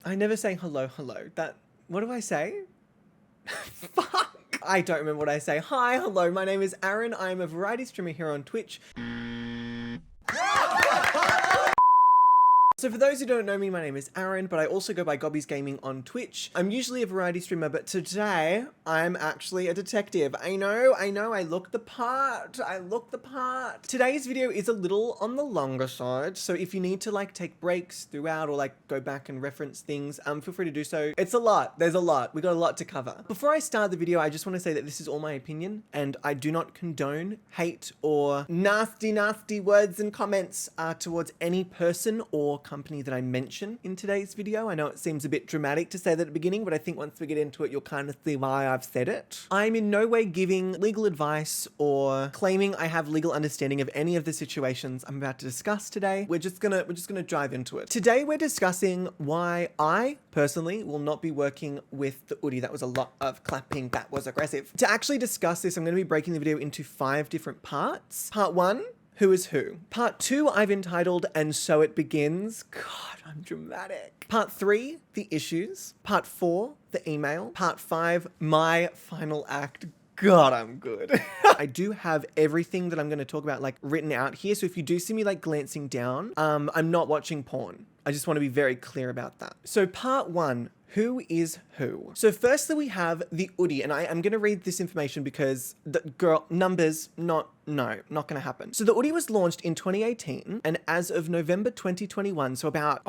I never say hello. What do I say? Fuck. I don't remember what I say. Hi, hello, my name is Aaron. I'm a variety streamer here on Twitch. So for those who don't know me, my name is Aaron, but I also go by Gobbies Gaming on Twitch. I'm usually a variety streamer, but today I'm actually a detective. I know, I look the part. Today's video is a little on the longer side, so if you need to like take breaks throughout or like go back and reference things, feel free to do so. It's a lot, there's a lot, we got a lot to cover. Before I start the video, I just want to say that this is all my opinion and I do not condone hate or nasty words and comments towards any person or company that I mention in today's video. I know it seems a bit dramatic to say that at the beginning, but I think once we get into it, you'll kind of see why I've said it. I'm in no way giving legal advice or claiming I have legal understanding of any of the situations I'm about to discuss today. We're just gonna dive into it. Today we're discussing why I personally will not be working with the OODIE. That was a lot of clapping. That was aggressive. To actually discuss this, I'm going to be breaking the video into 5 different parts. Part 1, who is who. Part 2, I've entitled, and so it begins. God, I'm dramatic. Part 3, the issues. Part 4, the email. Part 5, my final act. God, I'm good. I do have everything that I'm going to talk about like written out here. So if you do see me like glancing down, I'm not watching porn. I just want to be very clear about that. So part 1, who is who? So firstly, we have the OODIE, and I'm going to read this information because numbers, not going to happen. So the OODIE was launched in 2018, and as of November 2021, so about,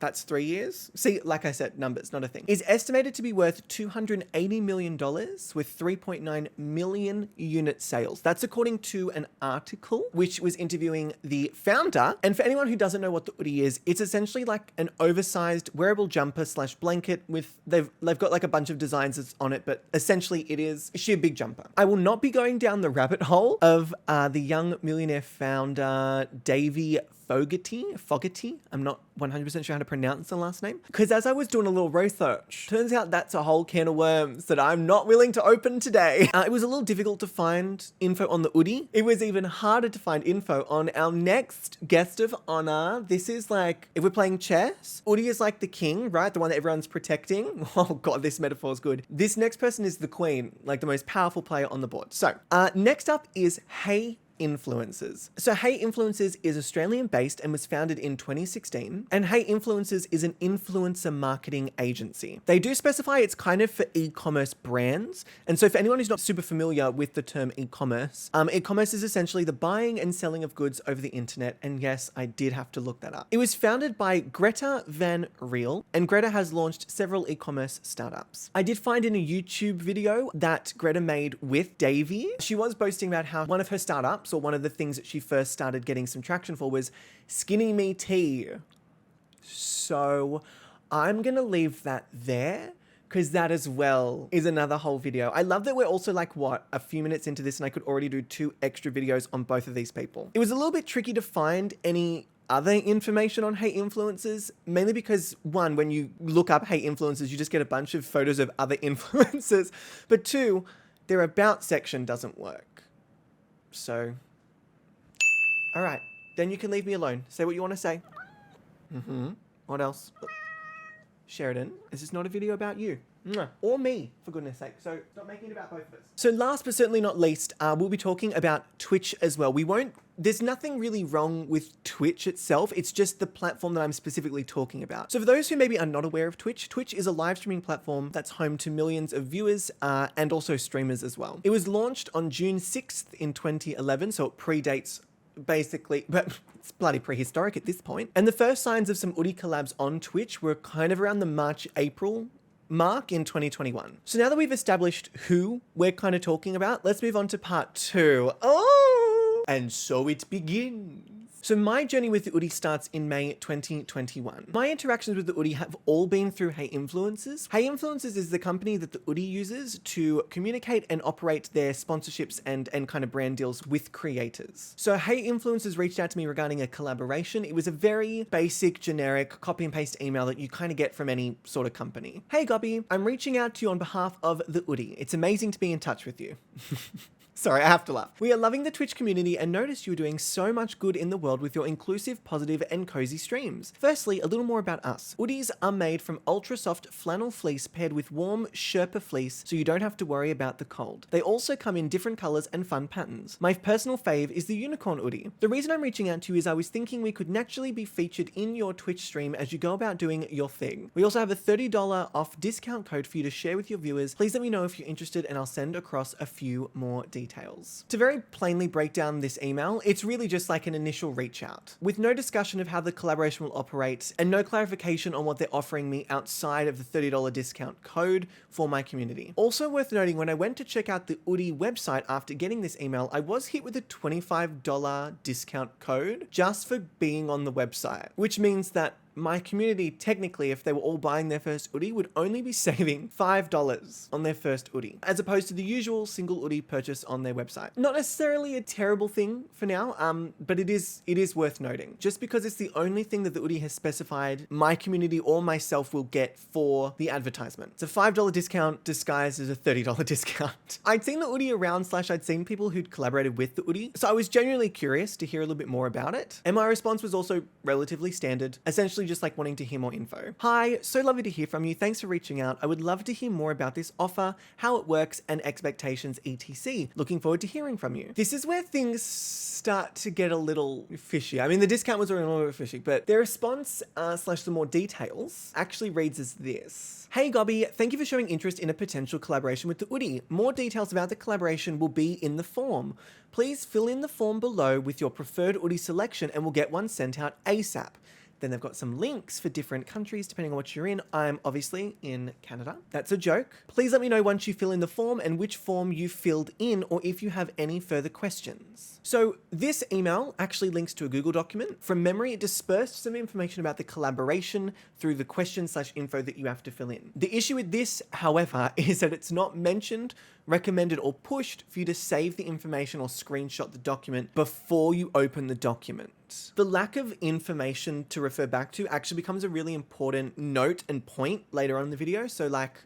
that's 3 years? See, like I said, numbers, not a thing. Is estimated to be worth $280 million with 3.9 million unit sales. That's according to an article which was interviewing the founder. And for anyone who doesn't know what the OODIE is, it's essentially like an oversized wearable jumper / blanket with, they've got like a bunch of designs on it, but essentially it is a sheer big jumper. I will not be going down the rabbit hole of the young millionaire founder, Davey Fogarty. I'm not 100% sure how to pronounce the last name. Because as I was doing a little research, turns out that's a whole can of worms that I'm not willing to open today. It was a little difficult to find info on the OODIE. It was even harder to find info on our next guest of honor. This is like, if we're playing chess, OODIE is like the king, right? The one that everyone's protecting. Oh God, this metaphor is good. This next person is the queen, like the most powerful player on the board. So next up is Hiya Influencers. So Hiya Influencers is Australian based and was founded in 2016. And Hiya Influencers is an influencer marketing agency. They do specify it's kind of for e-commerce brands. And so for anyone who's not super familiar with the term e-commerce, e-commerce is essentially the buying and selling of goods over the internet. And yes, I did have to look that up. It was founded by Greta Van Riel, and Greta has launched several e-commerce startups. I did find in a YouTube video that Greta made with Davey, she was boasting about how one of her startups, or one of the things that she first started getting some traction for, was Skinny Me Tea. So I'm gonna leave that there because that as well is another whole video. I love that we're also like, a few minutes into this and I could already do 2 extra videos on both of these people. It was a little bit tricky to find any other information on Hiya Influencers, mainly because 1, when you look up Hiya Influencers, you just get a bunch of photos of other influencers, but 2, their about section doesn't work. So, all right, then you can leave me alone. Say what you want to say. What else? Sheridan, this is not a video about you. Or me, for goodness sake. So stop making it about both of us. So last but certainly not least, we'll be talking about Twitch as well. There's nothing really wrong with Twitch itself. It's just the platform that I'm specifically talking about. So for those who maybe are not aware of Twitch, Twitch is a live streaming platform that's home to millions of viewers and also streamers as well. It was launched on June 6th in 2011, so it predates basically, but it's bloody prehistoric at this point. And the first signs of some OODIE collabs on Twitch were kind of around the March-April mark in 2021. So now that we've established who we're kind of talking about, let's move on to part 2. And so it begins. So my journey with the OODIE starts in May 2021. My interactions with the OODIE have all been through Hiya Influencers. Hiya Influencers is the company that the OODIE uses to communicate and operate their sponsorships and kind of brand deals with creators. So Hiya Influencers reached out to me regarding a collaboration. It was a very basic, generic, copy and paste email that you kind of get from any sort of company. Hey Gobby, I'm reaching out to you on behalf of the OODIE. It's amazing to be in touch with you. Sorry, I have to laugh. We are loving the Twitch community and noticed you are doing so much good in the world with your inclusive, positive, and cozy streams. Firstly, a little more about us. OODIEs are made from ultra soft flannel fleece paired with warm Sherpa fleece so you don't have to worry about the cold. They also come in different colors and fun patterns. My personal fave is the unicorn OODIE. The reason I'm reaching out to you is I was thinking we could naturally be featured in your Twitch stream as you go about doing your thing. We also have a $30 off discount code for you to share with your viewers. Please let me know if you're interested and I'll send across a few more details. To very plainly break down this email, it's really just like an initial reach out, with no discussion of how the collaboration will operate and no clarification on what they're offering me outside of the $30 discount code for my community. Also worth noting, when I went to check out the OODIE website after getting this email, I was hit with a $25 discount code just for being on the website, which means that my community, technically, if they were all buying their first OODIE, would only be saving $5 on their first OODIE, as opposed to the usual single OODIE purchase on their website. Not necessarily a terrible thing for now, but it is worth noting. Just because it's the only thing that the OODIE has specified my community or myself will get for the advertisement. It's a $5 discount disguised as a $30 discount. I'd seen the OODIE around / I'd seen people who'd collaborated with the OODIE, so I was genuinely curious to hear a little bit more about it. And my response was also relatively standard, essentially just like wanting to hear more info. Hi, so lovely to hear from you. Thanks for reaching out. I would love to hear more about this offer, how it works, and expectations, etc. Looking forward to hearing from you. This is where things start to get a little fishy. I mean, the discount was already a little bit fishy, but their response / the more details actually reads as this. Hey Gobby, thank you for showing interest in a potential collaboration with the OODIE. More details about the collaboration will be in the form. Please fill in the form below with your preferred OODIE selection and we'll get one sent out ASAP. Then they've got some links for different countries depending on what you're in. I'm obviously in Canada. That's a joke. Please let me know once you fill in the form and which form you filled in or if you have any further questions. So this email actually links to a Google document. From memory, it dispersed some information about the collaboration through the question / info that you have to fill in. The issue with this, however, is that it's not mentioned, recommended, or pushed for you to save the information or screenshot the document before you open the document. The lack of information to refer back to actually becomes a really important note and point later on in the video. So like,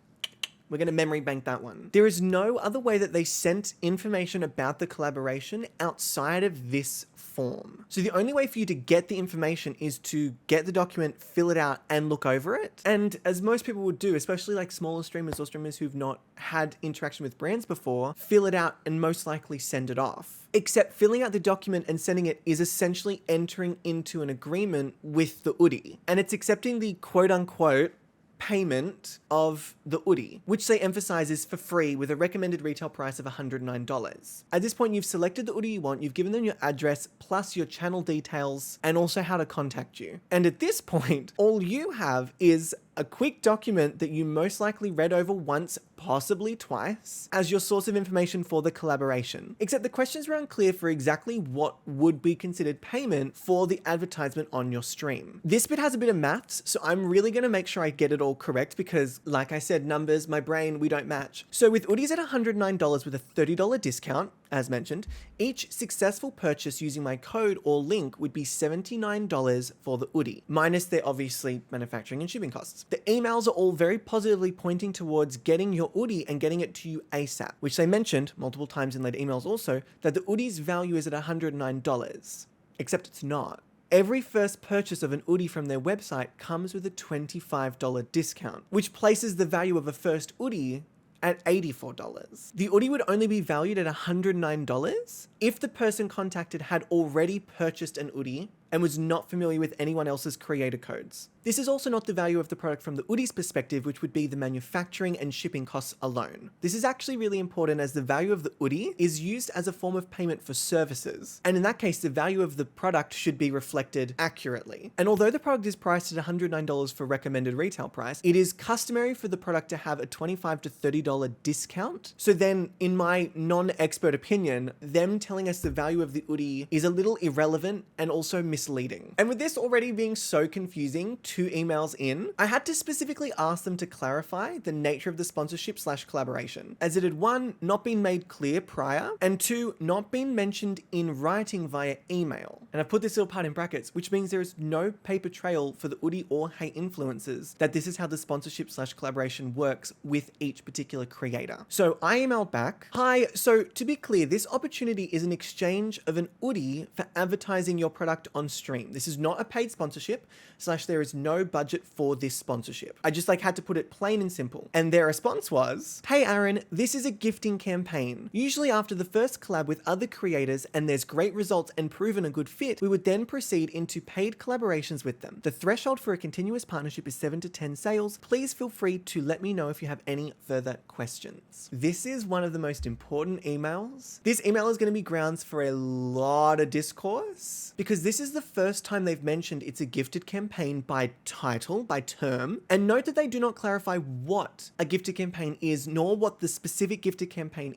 we're going to memory bank that one. There is no other way that they sent information about the collaboration outside of this form. So the only way for you to get the information is to get the document, fill it out, and look over it. And as most people would do, especially like smaller streamers or streamers who've not had interaction with brands before, fill it out and most likely send it off. Except filling out the document and sending it is essentially entering into an agreement with the OODIE. And it's accepting the quote-unquote payment of the OODIE, which they emphasize is for free with a recommended retail price of $109. At this point, you've selected the OODIE you want, you've given them your address plus your channel details and also how to contact you. And at this point, all you have is a quick document that you most likely read over once, possibly twice, as your source of information for the collaboration. Except the questions were unclear for exactly what would be considered payment for the advertisement on your stream. This bit has a bit of maths, so I'm really going to make sure I get it all correct because, like I said, numbers, my brain, we don't match. So with OODIEs at $109 with a $30 discount, as mentioned, each successful purchase using my code or link would be $79 for the OODIE, minus their obviously manufacturing and shipping costs. The emails are all very positively pointing towards getting your OODIE and getting it to you ASAP, which they mentioned multiple times in later emails also, that the OODIE's value is at $109, except it's not. Every first purchase of an OODIE from their website comes with a $25 discount, which places the value of a first OODIE at $84. The OODIE would only be valued at $109 if the person contacted had already purchased an OODIE and was not familiar with anyone else's creator codes. This is also not the value of the product from the OODIE's perspective, which would be the manufacturing and shipping costs alone. This is actually really important as the value of the OODIE is used as a form of payment for services. And in that case, the value of the product should be reflected accurately. And although the product is priced at $109 for recommended retail price, it is customary for the product to have a $25 to $30 discount. So then, in my non-expert opinion, them telling us the value of the OODIE is a little irrelevant and also misleading misleading. And with this already being so confusing 2 emails in, I had to specifically ask them to clarify the nature of the sponsorship / collaboration, as it had 1, not been made clear prior, and 2, not been mentioned in writing via email. And I've put this little part in brackets, which means there is no paper trail for the OODIE or Hey influencers that this is how the sponsorship / collaboration works with each particular creator. So I emailed back, "Hi, so to be clear, this opportunity is an exchange of an OODIE for advertising your product on stream. This is not a paid sponsorship / there is no budget for this sponsorship." I just had to put it plain and simple. And their response was, "Hey Aaron, this is a gifting campaign. Usually after the first collab with other creators and there's great results and proven a good fit, we would then proceed into paid collaborations with them. The threshold for a continuous partnership is 7 to 10 sales. Please feel free to let me know if you have any further questions." This is one of the most important emails. This email is going to be grounds for a lot of discourse, because this is the first time they've mentioned it's a gifted campaign by title, by term, and note that they do not clarify what a gifted campaign is, nor what the specific gifted campaign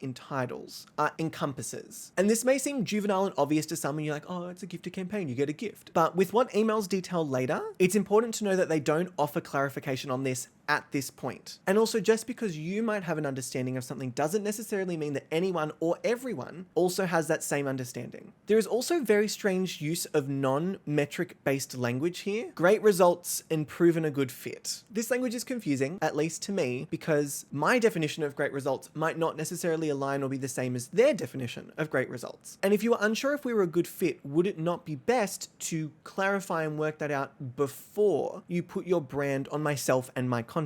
encompasses. And this may seem juvenile and obvious to some, and you're like, oh, it's a gifted campaign, you get a gift. But with what emails detail later, it's important to know that they don't offer clarification on this at this point. And also, just because you might have an understanding of something doesn't necessarily mean that anyone or everyone also has that same understanding. There is also very strange use of non-metric based language here. Great results and proven a good fit. This language is confusing, at least to me, because my definition of great results might not necessarily align or be the same as their definition of great results. And if you were unsure if we were a good fit, would it not be best to clarify and work that out before you put your brand on myself and my content?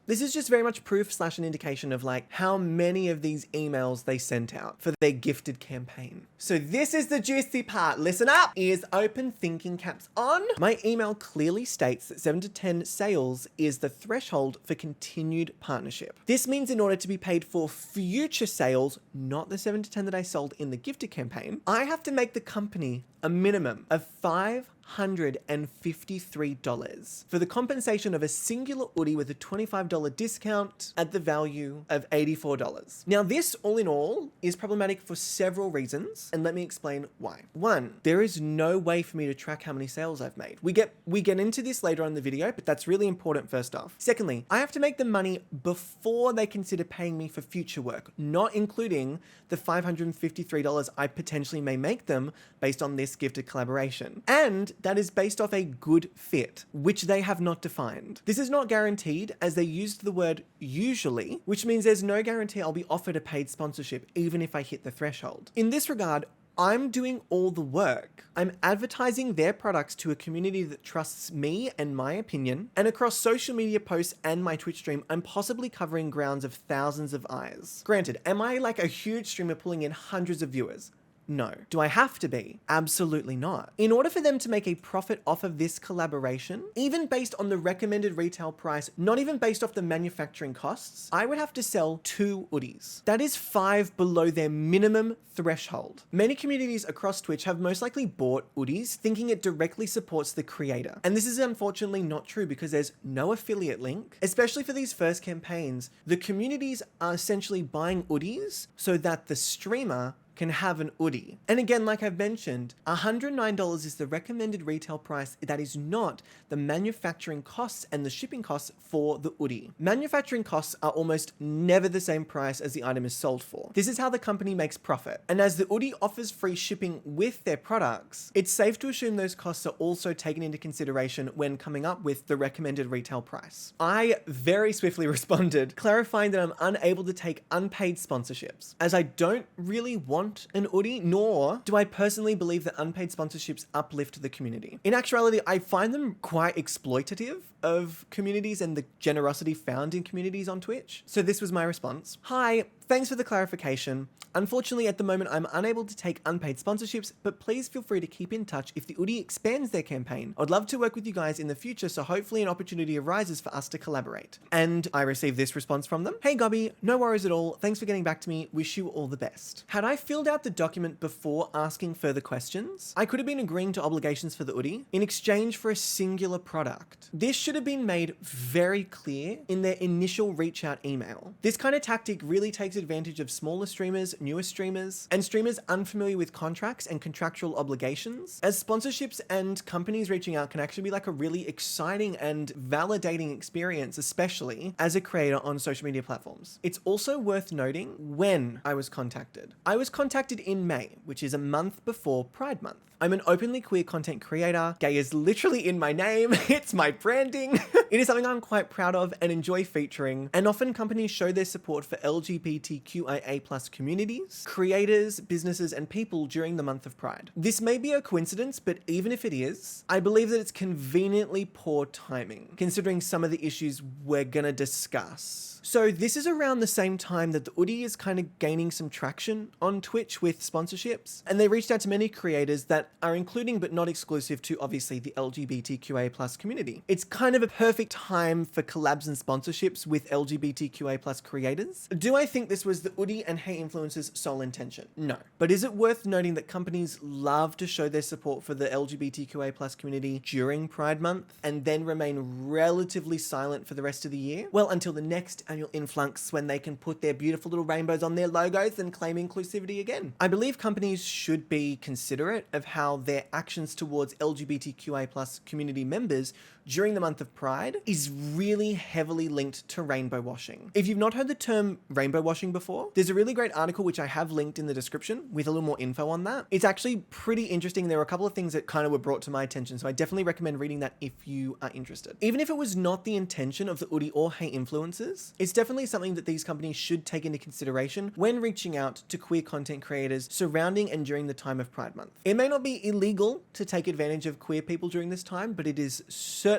This is just very much proof / an indication of how many of these emails they sent out for their gifted campaign. So this is the juicy part. Listen up. Ears open, thinking caps on. My email clearly states that 7 to 10 sales is the threshold for continued partnership. This means in order to be paid for future sales, not the 7 to 10 that I sold in the gifted campaign, I have to make the company a minimum of $553 for the compensation of a singular OODIE with a $25 discount at the value of $84. Now this, all in all, is problematic for several reasons, and let me explain why. 1, there is no way for me to track how many sales I've made. We get into this later on in the video, but that's really important first off. Secondly, I have to make the money before they consider paying me for future work, not including the $553 I potentially may make them based on this gifted collaboration. And that is based off a good fit, which they have not defined. This is not guaranteed, as they used the word usually, which means there's no guarantee I'll be offered a paid sponsorship even if I hit the threshold. In this regard, I'm doing all the work. I'm advertising their products to a community that trusts me and my opinion, and across social media posts and my Twitch stream, I'm possibly covering grounds of thousands of eyes. Granted, am I like a huge streamer pulling in hundreds of viewers? No. Do I have to be? Absolutely not. In order for them to make a profit off of this collaboration, even based on the recommended retail price, not even based off the manufacturing costs, I would have to sell 2 OODIEs. That is 5 below their minimum threshold. Many communities across Twitch have most likely bought OODIEs thinking it directly supports the creator. And this is unfortunately not true because there's no affiliate link. Especially for these first campaigns, the communities are essentially buying OODIEs so that the streamer can have an OODIE. And again, like I've mentioned, $109 is the recommended retail price. That is not the manufacturing costs and the shipping costs for the OODIE. Manufacturing costs are almost never the same price as the item is sold for. This is how the company makes profit. And as the OODIE offers free shipping with their products, it's safe to assume those costs are also taken into consideration when coming up with the recommended retail price. I very swiftly responded, clarifying that I'm unable to take unpaid sponsorships, as I don't really want an OODIE, nor do I personally believe that unpaid sponsorships uplift the community. In actuality, I find them quite exploitative of communities and the generosity found in communities on Twitch. So this was my response. Hi, thanks for the clarification. Unfortunately, at the moment, I'm unable to take unpaid sponsorships, but please feel free to keep in touch if the OODIE expands their campaign. I'd love to work with you guys in the future, so hopefully an opportunity arises for us to collaborate. And I received this response from them. Hey, Gobby, no worries at all. Thanks for getting back to me. Wish you all the best. Had I filled filled out the document before asking further questions, I could have been agreeing to obligations for the OODIE in exchange for a singular product. This should have been made very clear in their initial reach out email. This kind of tactic really takes advantage of smaller streamers, newer streamers, and streamers unfamiliar with contracts and contractual obligations, as sponsorships and companies reaching out can actually be like a really exciting and validating experience, especially as a creator on social media platforms. It's also worth noting when I was contacted. I was contacted in May, which is a month before Pride Month. I'm an openly queer content creator. Gay is literally in my name. It's my branding. It is something I'm quite proud of and enjoy featuring. And often companies show their support for LGBTQIA+ communities, creators, businesses, and people during the month of Pride. This may be a coincidence, but even if it is, I believe that it's conveniently poor timing, considering some of the issues we're gonna discuss. So this is around the same time that the OODIE is kind of gaining some traction on Twitch with sponsorships, and they reached out to many creators that are including but not exclusive to obviously the LGBTQIA+ community. It's kind of a perfect time for collabs and sponsorships with LGBTQIA+ creators. Do I think this was the OODIE and Hey Influencers' sole intention? No. But is it worth noting that companies love to show their support for the LGBTQIA+ community during Pride Month and then remain relatively silent for the rest of the year? Well, until the next annual influx when they can put their beautiful little rainbows on their logos and claim inclusivity again. I believe companies should be considerate of how their actions towards LGBTQIA+ community members during the month of Pride is really heavily linked to rainbow washing. If you've not heard the term rainbow washing before, there's a really great article which I have linked in the description with a little more info on that. It's actually pretty interesting. There were a couple of things that kind of were brought to my attention, so I definitely recommend reading that if you are interested. Even if it was not the intention of the OODIE or Hey Influencers, it's definitely something that these companies should take into consideration when reaching out to queer content creators surrounding and during the time of Pride Month. It may not be illegal to take advantage of queer people during this time, but it is certainly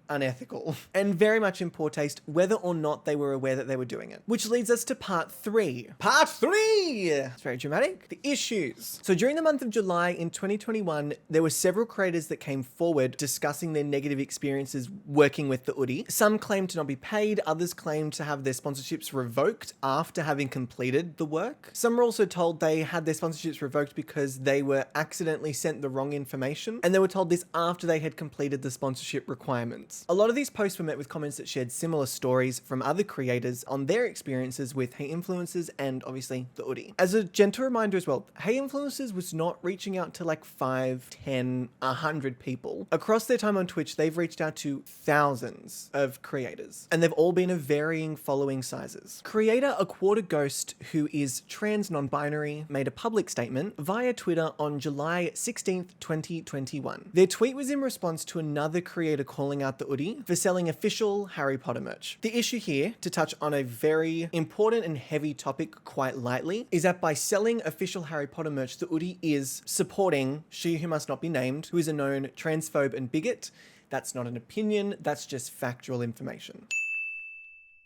unethical and very much in poor taste whether or not they were aware that they were doing it. Which leads us to part 3. Part 3! It's very dramatic. The issues. So during the month of July in 2021, there were several creators that came forward discussing their negative experiences working with the OODIE. Some claimed to not be paid, others claimed to have their sponsorships revoked after having completed the work. Some were also told they had their sponsorships revoked because they were accidentally sent the wrong information, and they were told this after they had completed the sponsorship requirements. A lot of these posts were met with comments that shared similar stories from other creators on their experiences with Hey Influencers and obviously the OODIE. As a gentle reminder as well, Hey Influencers was not reaching out to like 5, 10, 100 people. Across their time on Twitch, they've reached out to thousands of creators, and they've all been of varying following sizes. Creator A Quarter Ghost, who is trans non-binary, made a public statement via Twitter on July 16th, 2021. Their tweet was in response to another creator calling out the OODIE for selling official Harry Potter merch. The issue here, to touch on a very important and heavy topic quite lightly, is that by selling official Harry Potter merch, the OODIE is supporting She Who Must Not Be Named, who is a known transphobe and bigot. That's not an opinion, that's just factual information.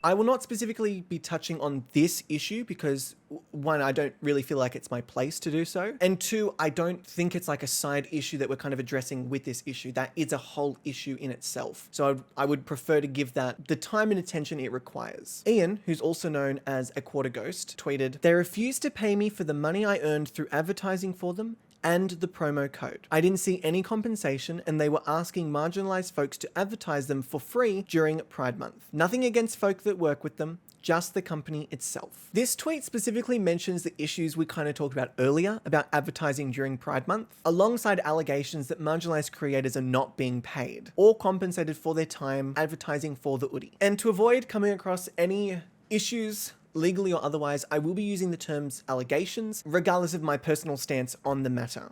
I will not specifically be touching on this issue because 1, I don't really feel like it's my place to do so. And 2, I don't think it's like a side issue that we're kind of addressing with this issue. That is a whole issue in itself. So I would prefer to give that the time and attention it requires. Ian, who's also known as A Quarter Ghost, tweeted, "They refused to pay me for the money I earned through advertising for them and the promo code. I didn't see any compensation, and they were asking marginalized folks to advertise them for free during Pride Month. Nothing against folk that work with them, just the company itself." This tweet specifically mentions the issues we kind of talked about earlier about advertising during Pride Month, alongside allegations that marginalized creators are not being paid or compensated for their time advertising for the OODIE. And to avoid coming across any issues legally or otherwise, I will be using the terms allegations, regardless of my personal stance on the matter,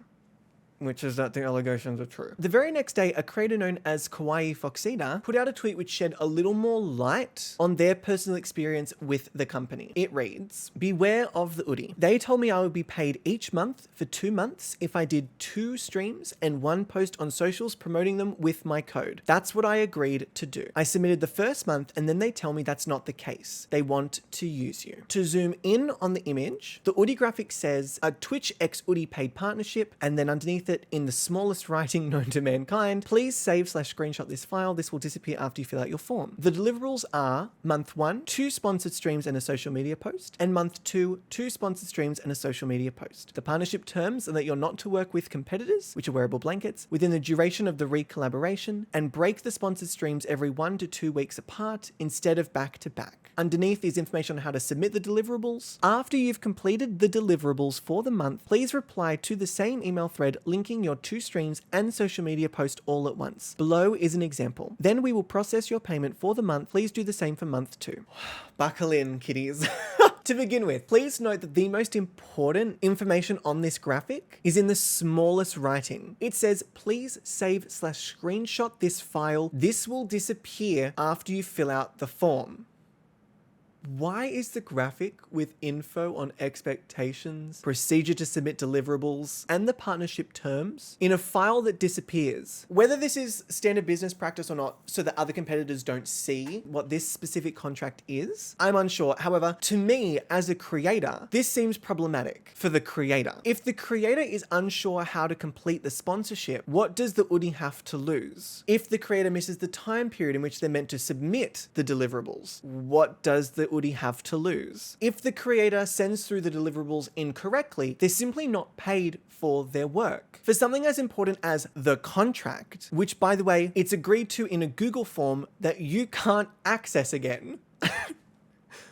which is that the allegations are true. The very next day, a creator known as Kawaii Foxita put out a tweet which shed a little more light on their personal experience with the company. It reads, "Beware of the OODIE. They told me I would be paid each month for 2 months if I did 2 streams and 1 post on socials promoting them with my code. That's what I agreed to do. I submitted the first month and then they tell me that's not the case. They want to use you." To zoom in on the image, the OODIE graphic says a Twitch x OODIE paid partnership, and then underneath underneath it in the smallest writing known to mankind, please save/screenshot this file. This will disappear after you fill out your form. The deliverables are month 1, 2 sponsored streams and a social media post, and month 2, 2 sponsored streams and a social media post. The partnership terms are that you're not to work with competitors, which are wearable blankets, within the duration of the re-collaboration, and break the sponsored streams every 1 to 2 weeks apart instead of back to back. Underneath is information on how to submit the deliverables. After you've completed the deliverables for the month, please reply to the same email thread linking your 2 streams and social media post all at once. Below is an example. Then we will process your payment for the month. Please do the same for month 2. Buckle in, kiddies. To begin with, please note that the most important information on this graphic is in the smallest writing. It says, please save/screenshot this file. This will disappear after you fill out the form. Why is the graphic with info on expectations, procedure to submit deliverables, and the partnership terms in a file that disappears? Whether this is standard business practice or not, so that other competitors don't see what this specific contract is, I'm unsure. However, to me, as a creator, this seems problematic for the creator. If the creator is unsure how to complete the sponsorship, what does the OODIE have to lose? If the creator misses the time period in which they're meant to submit the deliverables, what does the OODIE have to lose? If the creator sends through the deliverables incorrectly, they're simply not paid for their work. For something as important as the contract, which by the way, it's agreed to in a Google form that you can't access again.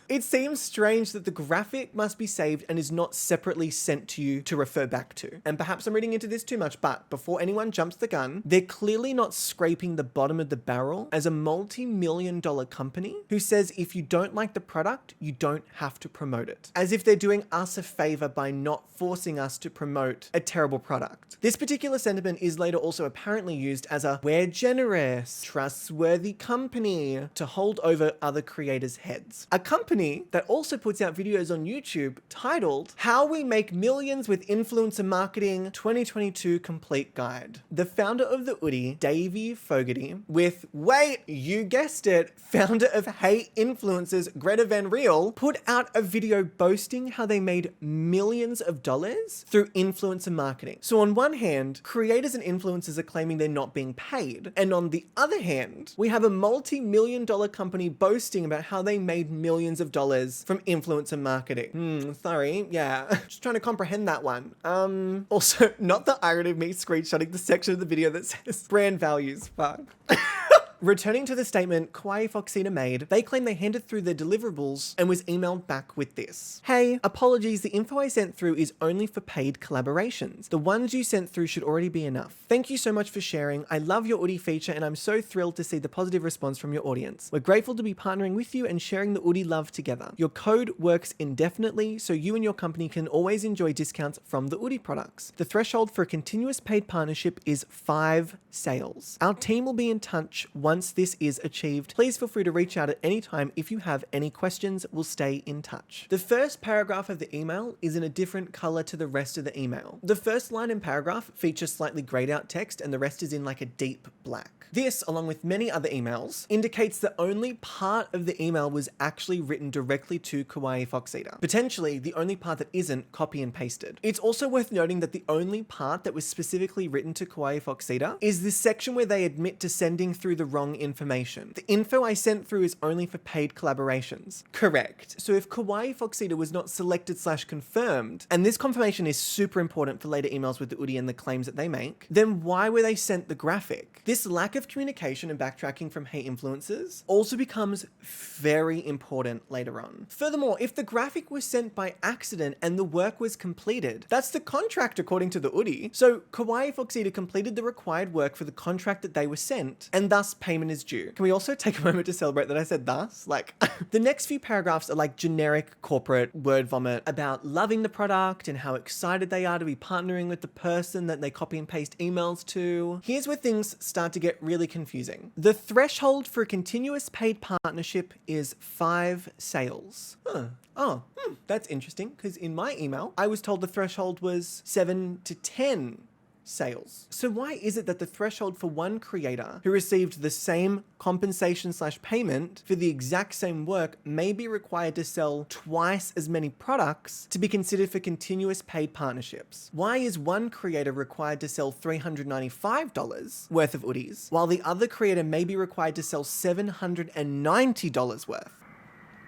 It seems strange that the graphic must be saved and is not separately sent to you to refer back to. And perhaps I'm reading into this too much, but before anyone jumps the gun, they're clearly not scraping the bottom of the barrel as a multi-million-dollar company who says if you don't like the product, you don't have to promote it. As if they're doing us a favor by not forcing us to promote a terrible product. This particular sentiment is later also apparently used as a "we're generous, trustworthy company" to hold over other creators' heads. A company that also puts out videos on YouTube titled "How We Make Millions with Influencer Marketing 2022 Complete Guide." The founder of the OODIE, Davey Fogarty, with, wait, you guessed it, founder of Hey Influencers, Greta Van Riel, put out a video boasting how they made millions of dollars through influencer marketing. So on one hand, creators and influencers are claiming they're not being paid. And on the other hand, we have a multi-million-dollar company boasting about how they made millions of dollars from influencer marketing. Sorry, yeah. Just trying to comprehend that one. Also, not the irony of me screenshotting the section of the video that says brand values, fuck. Returning to the statement Kawaii Foxita made, they claim they handed through their deliverables and was emailed back with this. Hey, apologies, the info I sent through is only for paid collaborations. The ones you sent through should already be enough. Thank you so much for sharing. I love your OODIE feature and I'm so thrilled to see the positive response from your audience. We're grateful to be partnering with you and sharing the OODIE love together. Your code works indefinitely, so you and your company can always enjoy discounts from the OODIE products. The threshold for a continuous paid partnership is 5 sales. Our team will be in touch once this is achieved. Please feel free to reach out at any time if you have any questions. We'll stay in touch. The first paragraph of the email is in a different color to the rest of the email. The first line and paragraph features slightly grayed out text and the rest is in like a deep black. This, along with many other emails, indicates that only part of the email was actually written directly to Kawaii Foxita. Potentially, the only part that isn't copy and pasted. It's also worth noting that the only part that was specifically written to Kawaii Foxita is this section where they admit to sending through the wrong information. The info I sent through is only for paid collaborations. Correct. So if Kawaii Foxita was not selected/confirmed, and this confirmation is super important for later emails with the OODIE and the claims that they make, then why were they sent the graphic? This lack of communication and backtracking from Hey Influencers also becomes very important later on. Furthermore, if the graphic was sent by accident and the work was completed, that's the contract according to the OODIE. So Kawaii Foxita completed the required work for the contract that they were sent, and thus payment is due. Can we also take a moment to celebrate that I said thus? Like, the next few paragraphs are like generic corporate word vomit about loving the product and how excited they are to be partnering with the person that they copy and paste emails to. Here's where things start to get really confusing. The threshold for a continuous paid partnership is 5 sales. That's interesting, because in my email, I was told the threshold was 7 to 10 sales. So why is it that the threshold for one creator who received the same compensation/payment for the exact same work may be required to sell twice as many products to be considered for continuous paid partnerships? Why is one creator required to sell $395 worth of OODIEs, while the other creator may be required to sell $790 worth?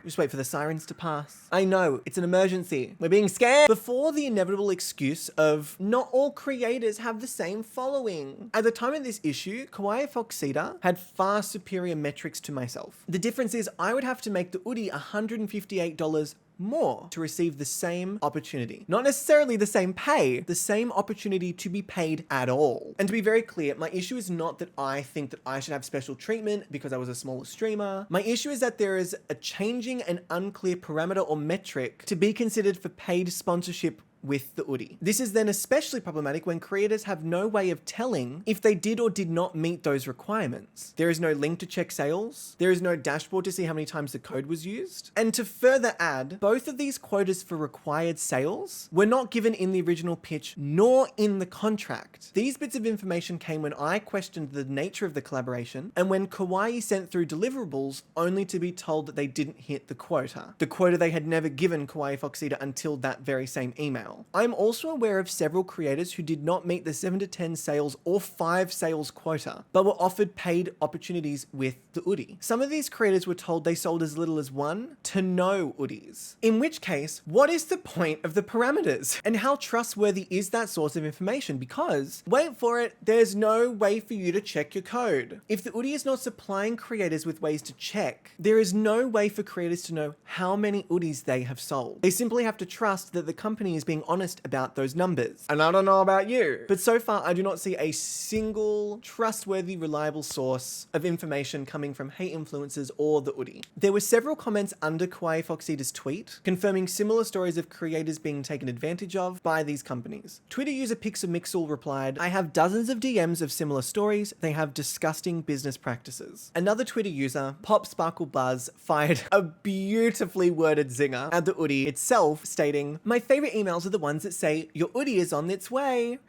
Just wait for the sirens to pass. I know, it's an emergency. We're being scared. Before the inevitable excuse of not all creators have the same following. At the time of this issue, Kawaii Foxita had far superior metrics to myself. The difference is I would have to make the OODIE $158 more to receive the same opportunity. Not necessarily the same pay, the same opportunity to be paid at all. And to be very clear, my issue is not that I think that I should have special treatment because I was a smaller streamer. My issue is that there is a changing and unclear parameter or metric to be considered for paid sponsorship with the OODIE. This is then especially problematic when creators have no way of telling if they did or did not meet those requirements. There is no link to check sales. There is no dashboard to see how many times the code was used. And to further add, both of these quotas for required sales were not given in the original pitch nor in the contract. These bits of information came when I questioned the nature of the collaboration and when Kawaii sent through deliverables only to be told that they didn't hit the quota they had never given Kawaii Foxita until that very same email. I'm also aware of several creators who did not meet the 7 to 10 sales or 5 sales quota, but were offered paid opportunities with the OODIE. Some of these creators were told they sold as little as 1 to no OODIEs. In which case, what is the point of the parameters? And how trustworthy is that source of information? Because, wait for it, there's no way for you to check your code. If the OODIE is not supplying creators with ways to check, there is no way for creators to know how many OODIEs they have sold. They simply have to trust that the company is being honest about those numbers. And I don't know about you, but so far I do not see a single trustworthy, reliable source of information coming from hate influencers or the OODIE. There were several comments under Kawaii Foxita's tweet confirming similar stories of creators being taken advantage of by these companies. Twitter user Pixelmixel replied, "I have dozens of DMs of similar stories. They have disgusting business practices." Another Twitter user, Pop Sparkle Buzz, fired a beautifully worded zinger at the OODIE itself, stating, "My favorite emails are the ones that say your OODIE is on its way."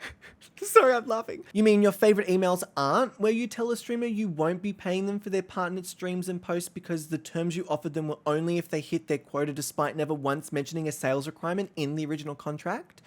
Sorry, I'm laughing. You mean your favorite emails aren't where you tell a streamer you won't be paying them for their partnered streams and posts because the terms you offered them were only if they hit their quota despite never once mentioning a sales requirement in the original contract?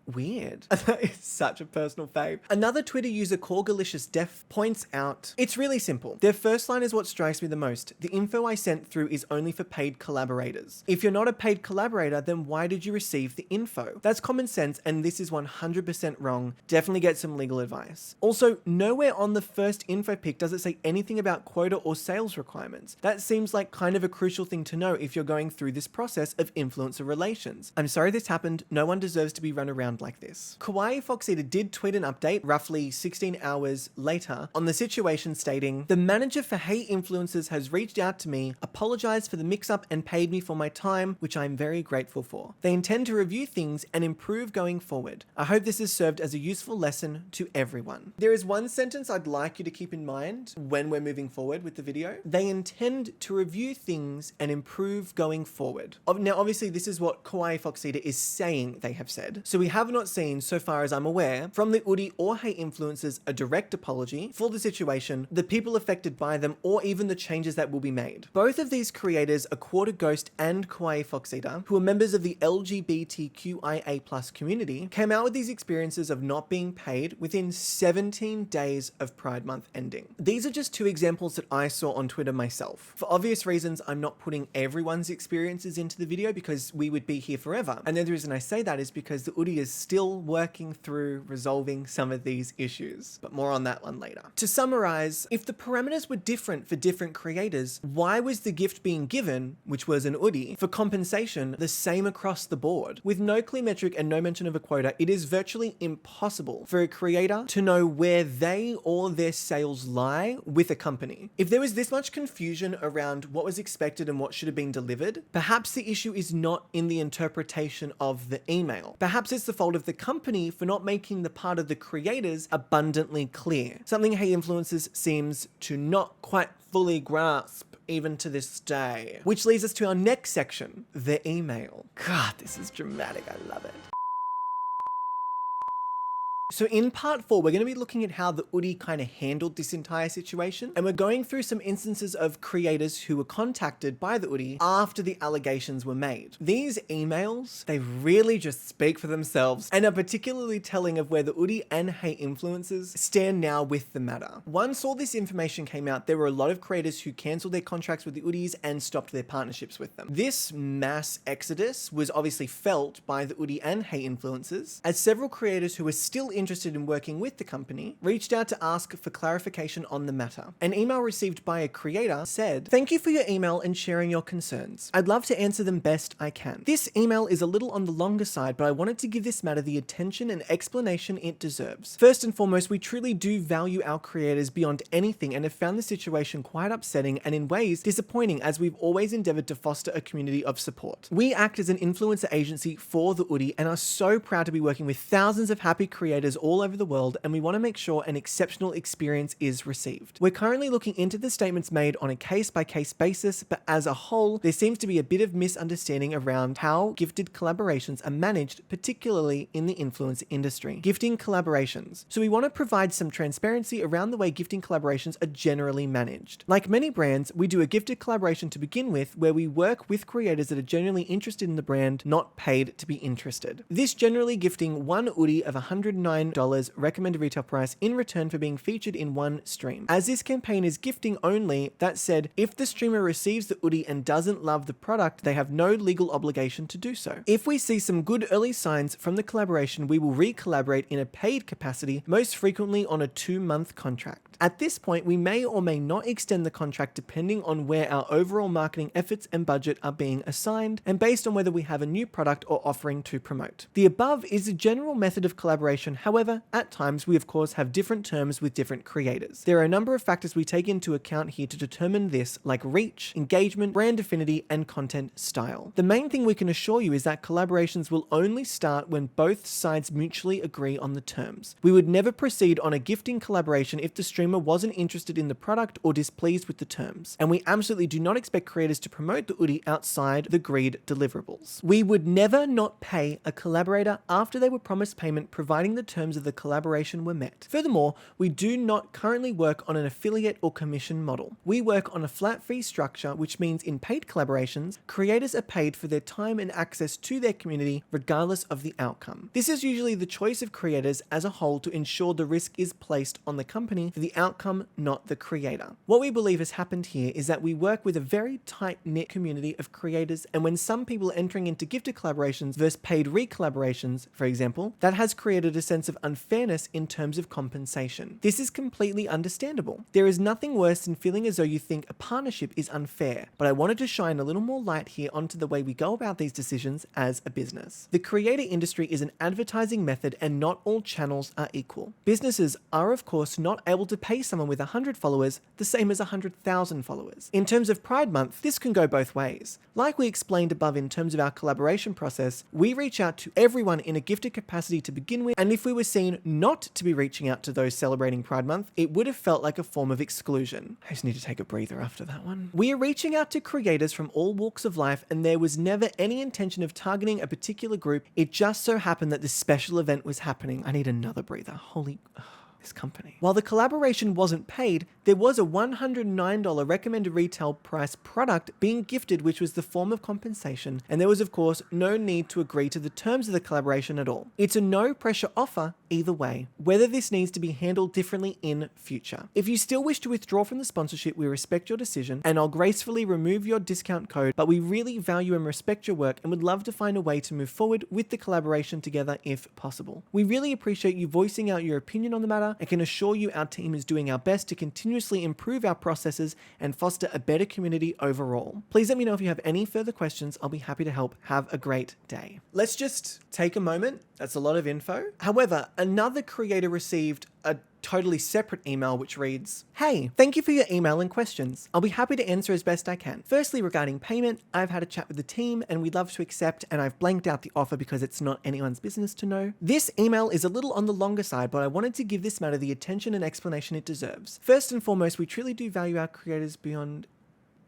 Weird. That is such a personal fave. Another Twitter user, Corgalicious Def, points out, "It's really simple. Their first line is what strikes me the most. The info I sent through is only for paid collaborators. If you're not a paid collaborator, then why did you receive the info? That's common sense, and this is 100% wrong. Definitely get some legal advice." Also, nowhere on the first info pic does it say anything about quota or sales requirements. That seems like kind of a crucial thing to know if you're going through this process of influencer relations. I'm sorry this happened. No one deserves to be run around like this. Kawaii Foxita did tweet an update roughly 16 hours later on the situation, stating, "The manager for hate influencers has reached out to me, apologized for the mix-up and paid me for my time, which I'm very grateful for. They intend to review things and improve going forward. I hope this has served as a useful lesson to everyone." There is one sentence I'd like you to keep in mind when we're moving forward with the video. They intend to review things and improve going forward. Now, obviously, this is what Kawaii Foxita is saying they have said. So we have not seen, so far as I'm aware, from the OODIE or hate influencers a direct apology for the situation, the people affected by them, or even the changes that will be made. Both of these creators, A Quarter Ghost and Kawaii Foxita, who are members of the LGBTQIA+ community, came out with these experiences of not being paid within 17 days of Pride Month ending. These are just two examples that I saw on Twitter myself. For obvious reasons, I'm not putting everyone's experiences into the video because we would be here forever. And the other reason I say that is because the OODIE is still working through resolving some of these issues, but more on that one later. To summarize, if the parameters were different for different creators, why was the gift being given, which was an OODIE, for compensation the same across the board? With no clear metric and no mention of a quota, it is virtually impossible for a creator to know where they or their sales lie with a company. If there was this much confusion around what was expected and what should have been delivered, perhaps the issue is not in the interpretation of the email. Perhaps it's the fault of the company for not making the part of the creators abundantly clear. Something hate influencers seems to not quite fully grasp even to this day. Which leads us to our next section, the email. God, this is dramatic. I love it. So in part 4, we're going to be looking at how the OODIE kind of handled this entire situation, and we're going through some instances of creators who were contacted by the OODIE after the allegations were made. These emails, they really just speak for themselves and are particularly telling of where the OODIE and Hey influencers stand now with the matter. Once all this information came out, there were a lot of creators who cancelled their contracts with the OODIEs and stopped their partnerships with them. This mass exodus was obviously felt by the OODIE and Hey influencers, as several creators who were still interested in working with the company reached out to ask for clarification on the matter. An email received by a creator said, "Thank you for your email and sharing your concerns. I'd love to answer them best I can. This email is a little on the longer side, but I wanted to give this matter the attention and explanation it deserves. First and foremost, we truly do value our creators beyond anything and have found the situation quite upsetting and in ways disappointing, as we've always endeavored to foster a community of support. We act as an influencer agency for the OODIE and are so proud to be working with thousands of happy creators all over the world, and we want to make sure an exceptional experience is received. We're currently looking into the statements made on a case-by-case basis, but as a whole, there seems to be a bit of misunderstanding around how gifted collaborations are managed, particularly in the influencer industry. Gifting collaborations. So we want to provide some transparency around the way gifting collaborations are generally managed. Like many brands, we do a gifted collaboration to begin with, where we work with creators that are genuinely interested in the brand, not paid to be interested. This generally gifting one OODIE of $109 recommended retail price in return for being featured in one stream. As this campaign is gifting only, that said, if the streamer receives the OODIE and doesn't love the product, they have no legal obligation to do so. If we see some good early signs from the collaboration, we will re-collaborate in a paid capacity, most frequently on a 2-month contract. At this point, we may or may not extend the contract depending on where our overall marketing efforts and budget are being assigned, and based on whether we have a new product or offering to promote. The above is a general method of collaboration. However, at times we of course have different terms with different creators. There are a number of factors we take into account here to determine this, like reach, engagement, brand affinity, and content style. The main thing we can assure you is that collaborations will only start when both sides mutually agree on the terms. We would never proceed on a gifting collaboration if the streamer wasn't interested in the product or displeased with the terms. And we absolutely do not expect creators to promote the OODIE outside the agreed deliverables. We would never not pay a collaborator after they were promised payment, providing the terms of the collaboration were met. Furthermore, we do not currently work on an affiliate or commission model. We work on a flat fee structure, which means in paid collaborations, creators are paid for their time and access to their community regardless of the outcome. This is usually the choice of creators as a whole to ensure the risk is placed on the company for the outcome, not the creator. What we believe has happened here is that we work with a very tight-knit community of creators, and when some people are entering into gifted collaborations versus paid re-collaborations, for example, that has created a sense of unfairness in terms of compensation. This is completely understandable. There is nothing worse than feeling as though you think a partnership is unfair, but I wanted to shine a little more light here onto the way we go about these decisions as a business. The creator industry is an advertising method, and not all channels are equal. Businesses are of course not able to pay someone with 100 followers the same as 100,000 followers. In terms of Pride Month, this can go both ways. Like we explained above in terms of our collaboration process, we reach out to everyone in a gifted capacity to begin with, and if we were seen not to be reaching out to those celebrating Pride Month, it would have felt like a form of exclusion. I just need to take a breather after that one. We are reaching out to creators from all walks of life, and there was never any intention of targeting a particular group. It just so happened that this special event was happening. I need another breather. Holy... this company. While the collaboration wasn't paid, there was a $109 recommended retail price product being gifted, which was the form of compensation, and there was of course no need to agree to the terms of the collaboration at all. It's a no pressure offer either way, whether this needs to be handled differently in future. If you still wish to withdraw from the sponsorship, we respect your decision, and I'll gracefully remove your discount code, but we really value and respect your work and would love to find a way to move forward with the collaboration together if possible. We really appreciate you voicing out your opinion on the matter, and can assure you our team is doing our best to continuously improve our processes and foster a better community overall. Please let me know if you have any further questions. I'll be happy to help. Have a great day. Let's just take a moment. That's a lot of info. However, another creator received a totally separate email which reads, "Hey, thank you for your email and questions. I'll be happy to answer as best I can. Firstly, regarding payment, I've had a chat with the team and we'd love to accept, and I've blanked out the offer because it's not anyone's business to know. This email is a little on the longer side, but I wanted to give this matter the attention and explanation it deserves. First and foremost, we truly do value our creators beyond..."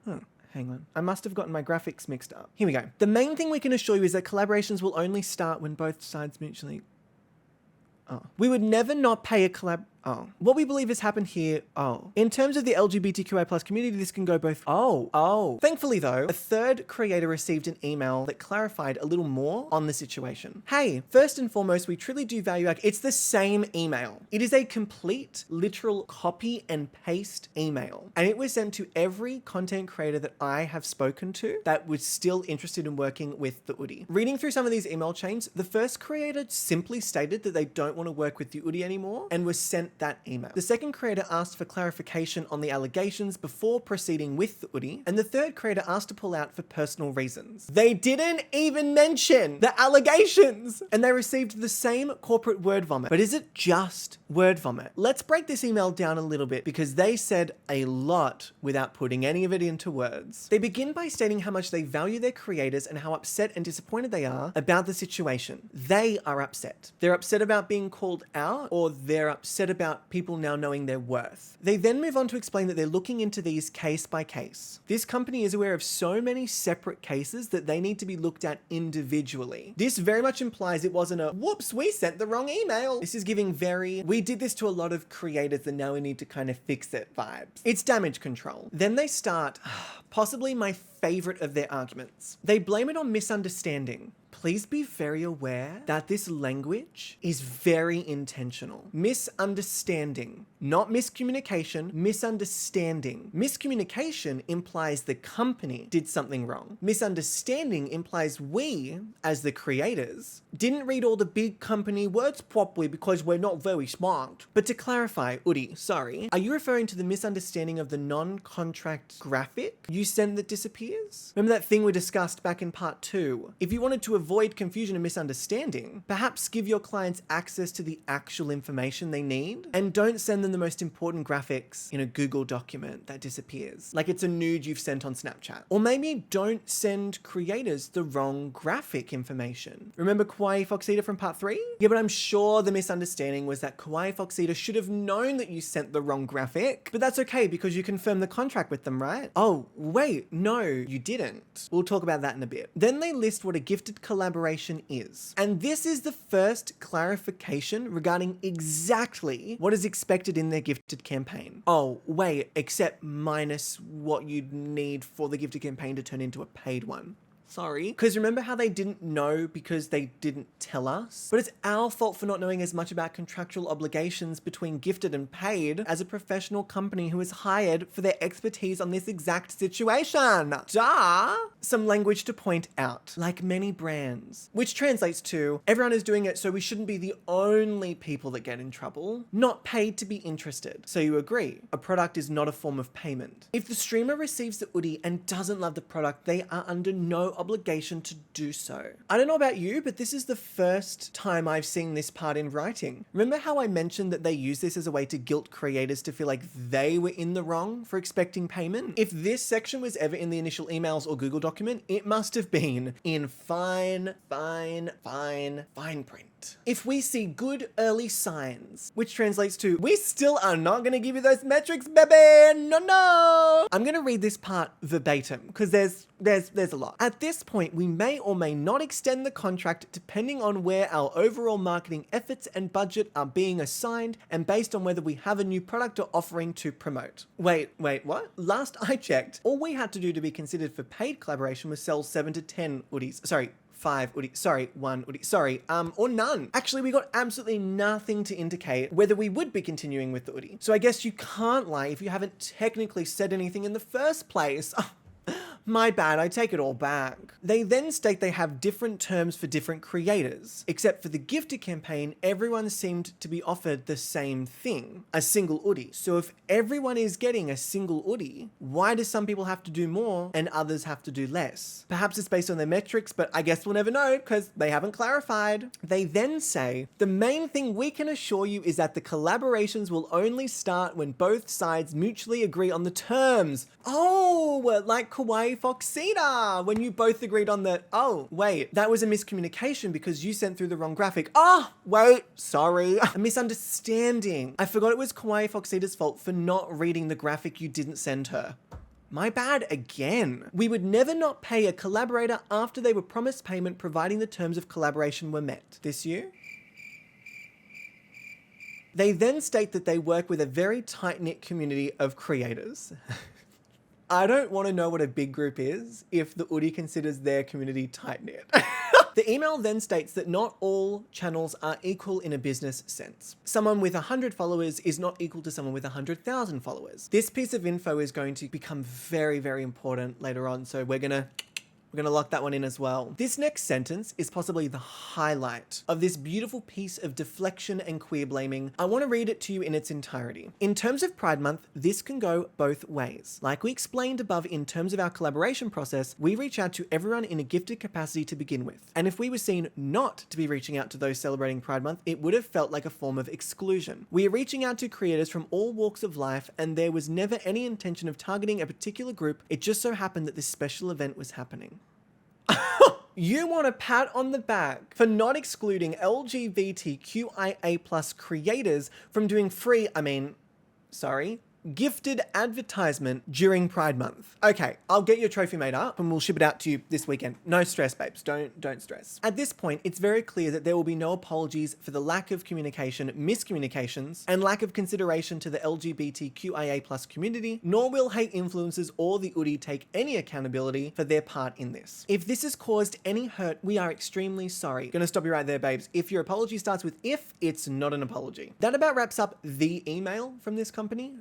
Hang on. I must have gotten my graphics mixed up. Here we go. "The main thing we can assure you is that collaborations will only start when both sides mutually..." Oh. We would never not pay a collab. Oh. What we believe has happened here. Oh. In terms of the LGBTQI plus community, this can go both. Oh. Thankfully though, a third creator received an email that clarified a little more on the situation. Hey, first and foremost, we truly do value it's the same email. It is a complete, literal copy and paste email. And it was sent to every content creator that I have spoken to that was still interested in working with the OODIE. Reading through some of these email chains, the first creator simply stated that they don't want to work with the OODIE anymore and was sent that email. The second creator asked for clarification on the allegations before proceeding with the OODIE, and the third creator asked to pull out for personal reasons. They didn't even mention the allegations, and they received the same corporate word vomit. But is it just word vomit? Let's break this email down a little bit because they said a lot without putting any of it into words. They begin by stating how much they value their creators and how upset and disappointed they are about the situation. They are upset. They're upset about being called out, or they're upset about people now knowing their worth. They then move on to explain that they're looking into these case by case. This company is aware of so many separate cases that they need to be looked at individually. This very much implies it wasn't a, whoops, we sent the wrong email. This is giving very, we did this to a lot of creators and now we need to kind of fix it vibes. It's damage control. Then they start, possibly my favorite of their arguments. They blame it on misunderstanding. Please be very aware that this language is very intentional. Misunderstanding, not miscommunication, misunderstanding. Miscommunication implies the company did something wrong. Misunderstanding implies we, as the creators, didn't read all the big company words properly because we're not very smart. But to clarify, OODIE, sorry, are you referring to the misunderstanding of the non-contract graphic you send that disappears? Remember that thing we discussed back in part 2? If you wanted to avoid confusion and misunderstanding, perhaps give your clients access to the actual information they need and don't send them the most important graphics in a Google document that disappears. Like it's a nude you've sent on Snapchat. Or maybe don't send creators the wrong graphic information. Remember Kawaii Foxita from part 3? Yeah, but I'm sure the misunderstanding was that Kawaii Foxita should have known that you sent the wrong graphic, but that's okay because you confirmed the contract with them, right? Oh, wait, no, you didn't. We'll talk about that in a bit. Then they list what a gifted collaboration is. And this is the first clarification regarding exactly what is expected in their gifted campaign. Oh, wait, except minus what you'd need for the gifted campaign to turn into a paid one. Sorry. Because remember how they didn't know because they didn't tell us? But it's our fault for not knowing as much about contractual obligations between gifted and paid as a professional company who is hired for their expertise on this exact situation. Duh! Some language to point out, like many brands, which translates to everyone is doing it so we shouldn't be the only people that get in trouble, not paid to be interested. So you agree, a product is not a form of payment. If the streamer receives the OODIE and doesn't love the product, they are under no obligation to do so. I don't know about you, but this is the first time I've seen this part in writing. Remember how I mentioned that they use this as a way to guilt creators to feel like they were in the wrong for expecting payment? If this section was ever in the initial emails or Google document, it must have been in fine print. If we see good early signs, which translates to, we still are not going to give you those metrics, baby, no. I'm going to read this part verbatim because there's a lot. At this point, we may or may not extend the contract depending on where our overall marketing efforts and budget are being assigned and based on whether we have a new product or offering to promote. Wait, what? Last I checked, all we had to do to be considered for paid collaboration was sell 7 to 10 OODIEs. Sorry, 5 OODIE, sorry, 1 OODIE, sorry, or none. Actually, we got absolutely nothing to indicate whether we would be continuing with the OODIE. So I guess you can't lie if you haven't technically said anything in the first place. My bad, I take it all back. They then state they have different terms for different creators. Except for the gifted campaign, everyone seemed to be offered the same thing, a single OODIE. So if everyone is getting a single OODIE, why do some people have to do more and others have to do less? Perhaps it's based on their metrics, but I guess we'll never know because they haven't clarified. They then say, the main thing we can assure you is that the collaborations will only start when both sides mutually agree on the terms. Oh, like Kawaii Foxita, when you both agreed on the, oh, wait, that was a miscommunication because you sent through the wrong graphic. Oh, wait, sorry. A misunderstanding. I forgot it was Kawaii Foxita's fault for not reading the graphic you didn't send her. My bad again. We would never not pay a collaborator after they were promised payment providing the terms of collaboration were met. This you? They then state that they work with a very tight-knit community of creators. I don't want to know what a big group is if the OODIE considers their community tight-knit. The email then states that not all channels are equal in a business sense. Someone with 100 followers is not equal to someone with 100,000 followers. This piece of info is going to become very, very important later on, so we're gonna lock that one in as well. This next sentence is possibly the highlight of this beautiful piece of deflection and queer blaming. I want to read it to you in its entirety. In terms of Pride Month, this can go both ways. Like we explained above in terms of our collaboration process, we reach out to everyone in a gifted capacity to begin with. And if we were seen not to be reaching out to those celebrating Pride Month, it would have felt like a form of exclusion. We are reaching out to creators from all walks of life, and there was never any intention of targeting a particular group. It just so happened that this special event was happening. You want a pat on the back for not excluding LGBTQIA+ creators from doing gifted advertisement during Pride Month. Okay, I'll get your trophy made up and we'll ship it out to you this weekend. No stress, babes. Don't stress. At this point, it's very clear that there will be no apologies for the lack of communication, miscommunications, and lack of consideration to the LGBTQIA+ community, nor will hate influencers or the OODIE take any accountability for their part in this. If this has caused any hurt, we are extremely sorry. Gonna stop you right there, babes. If your apology starts with if, it's not an apology. That about wraps up the email from this company.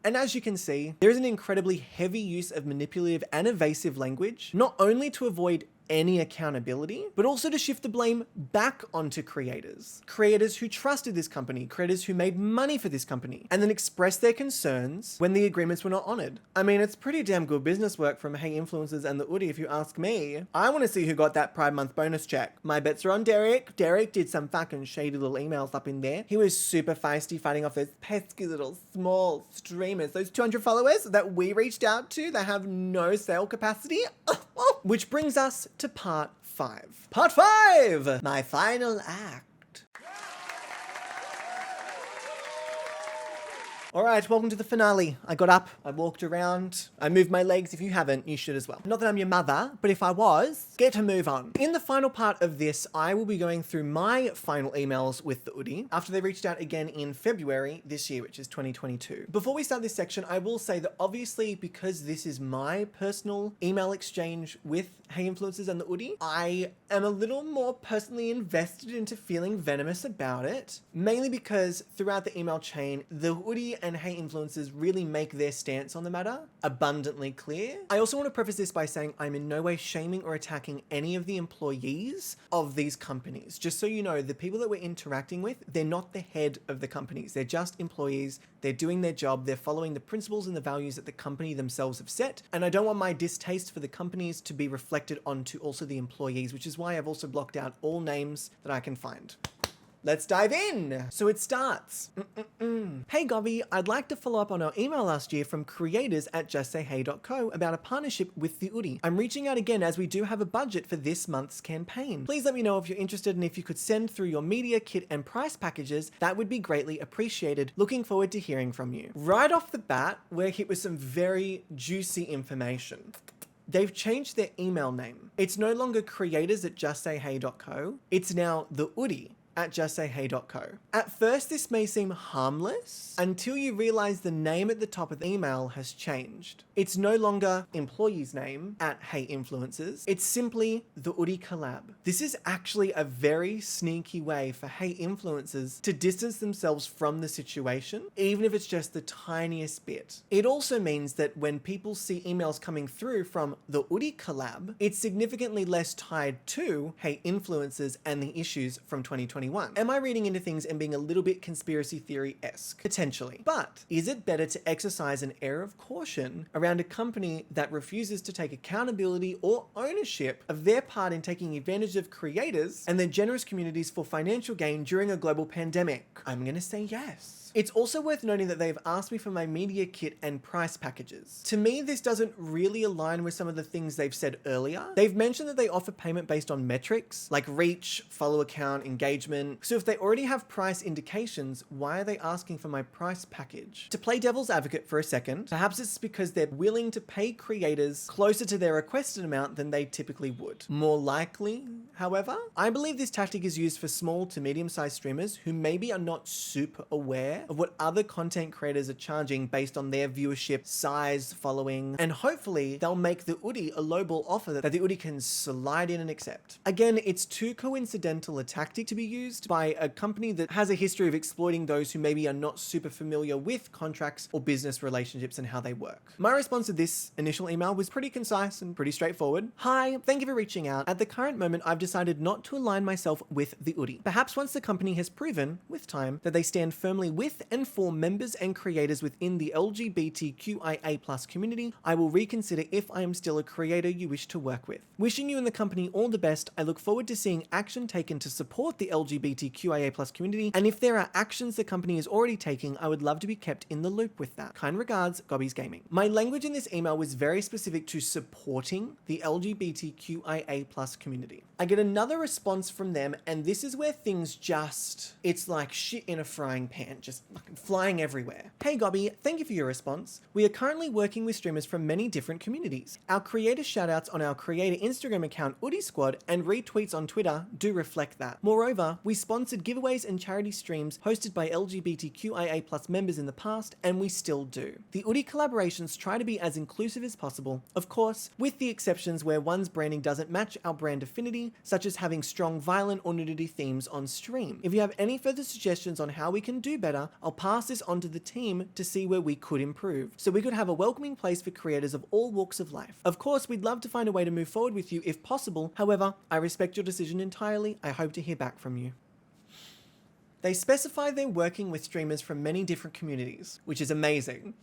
And as you can see, there is an incredibly heavy use of manipulative and evasive language, not only to avoid any accountability, but also to shift the blame back onto creators. Creators who trusted this company, creators who made money for this company, and then expressed their concerns when the agreements were not honored. I mean, it's pretty damn good business work from Hey Influencers and the OODIE if you ask me. I want to see who got that Pride Month bonus check. My bets are on Derek. Derek did some fucking shady little emails up in there. He was super feisty fighting off those pesky little small streamers, those 200 followers that we reached out to that have no sale capacity. Which brings us to part 5. Part 5! My final act. All right, welcome to the finale. I got up, I walked around, I moved my legs. If you haven't, you should as well. Not that I'm your mother, but if I was, get to move on. In the final part of this, I will be going through my final emails with the OODIE after they reached out again in February this year, which is 2022. Before we start this section, I will say that obviously because this is my personal email exchange with Hey Influencers and the OODIE, I am a little more personally invested into feeling venomous about it, mainly because throughout the email chain, the OODIE and Hey Influencers really make their stance on the matter abundantly clear. I also want to preface this by saying I'm in no way shaming or attacking any of the employees of these companies. Just so you know, the people that we're interacting with, they're not the head of the companies. They're just employees. They're doing their job. They're following the principles and the values that the company themselves have set. And I don't want my distaste for the companies to be reflected onto also the employees, which is why I've also blocked out all names that I can find. Let's dive in. So it starts. Hey Govy, I'd like to follow up on our email last year from creators at justsayhey.co about a partnership with the OODIE. I'm reaching out again as we do have a budget for this month's campaign. Please let me know if you're interested and if you could send through your media kit and price packages, that would be greatly appreciated. Looking forward to hearing from you. Right off the bat, we're hit with some very juicy information. They've changed their email name. It's no longer creators at justsayhey.co. It's now the OODIE at justsayhey.co. At first, this may seem harmless until you realize the name at the top of the email has changed. It's no longer employee's name at Hey Influencers. It's simply the OODIE collab. This is actually a very sneaky way for Hey Influencers to distance themselves from the situation, even if it's just the tiniest bit. It also means that when people see emails coming through from the OODIE collab, it's significantly less tied to Hey Influencers and the issues from 2021. Am I reading into things and being a little bit conspiracy theory-esque? Potentially. But is it better to exercise an air of caution around a company that refuses to take accountability or ownership of their part in taking advantage of creators and their generous communities for financial gain during a global pandemic? I'm gonna say yes. It's also worth noting that they've asked me for my media kit and price packages. To me, this doesn't really align with some of the things they've said earlier. They've mentioned that they offer payment based on metrics like reach, follower count, engagement. So if they already have price indications, why are they asking for my price package? To play devil's advocate for a second, perhaps it's because they're willing to pay creators closer to their requested amount than they typically would. More likely, however, I believe this tactic is used for small to medium-sized streamers who maybe are not super aware of what other content creators are charging based on their viewership, size, following, and hopefully they'll make the OODIE a lowball offer that the OODIE can slide in and accept. Again, it's too coincidental a tactic to be used by a company that has a history of exploiting those who maybe are not super familiar with contracts or business relationships and how they work. My response to this initial email was pretty concise and pretty straightforward. Hi, thank you for reaching out. At the current moment, I've decided not to align myself with the OODIE. Perhaps once the company has proven, with time, that they stand firmly with and for members and creators within the LGBTQIA+ community, I will reconsider if I am still a creator you wish to work with. Wishing you and the company all the best. I look forward to seeing action taken to support the LGBTQIA+ community, and if there are actions the company is already taking, I would love to be kept in the loop with that. Kind regards, Gobbies Gaming. My language in this email was very specific to supporting the LGBTQIA+ community. I get another response from them, and this is where things it's like shit in a frying pan, just fucking flying everywhere. Hey Gobby, thank you for your response. We are currently working with streamers from many different communities. Our creator shoutouts on our creator Instagram account OODIE Squad and retweets on Twitter do reflect that. Moreover, we sponsored giveaways and charity streams hosted by LGBTQIA+ members in the past, and we still do. The OODIE collaborations try to be as inclusive as possible, of course, with the exceptions where one's branding doesn't match our brand affinity, such as having strong violent or nudity themes on stream. If you have any further suggestions on how we can do better, I'll pass this on to the team to see where we could improve, so we could have a welcoming place for creators of all walks of life. Of course, we'd love to find a way to move forward with you if possible. However, I respect your decision entirely. I hope to hear back from you. They specify they're working with streamers from many different communities, which is amazing,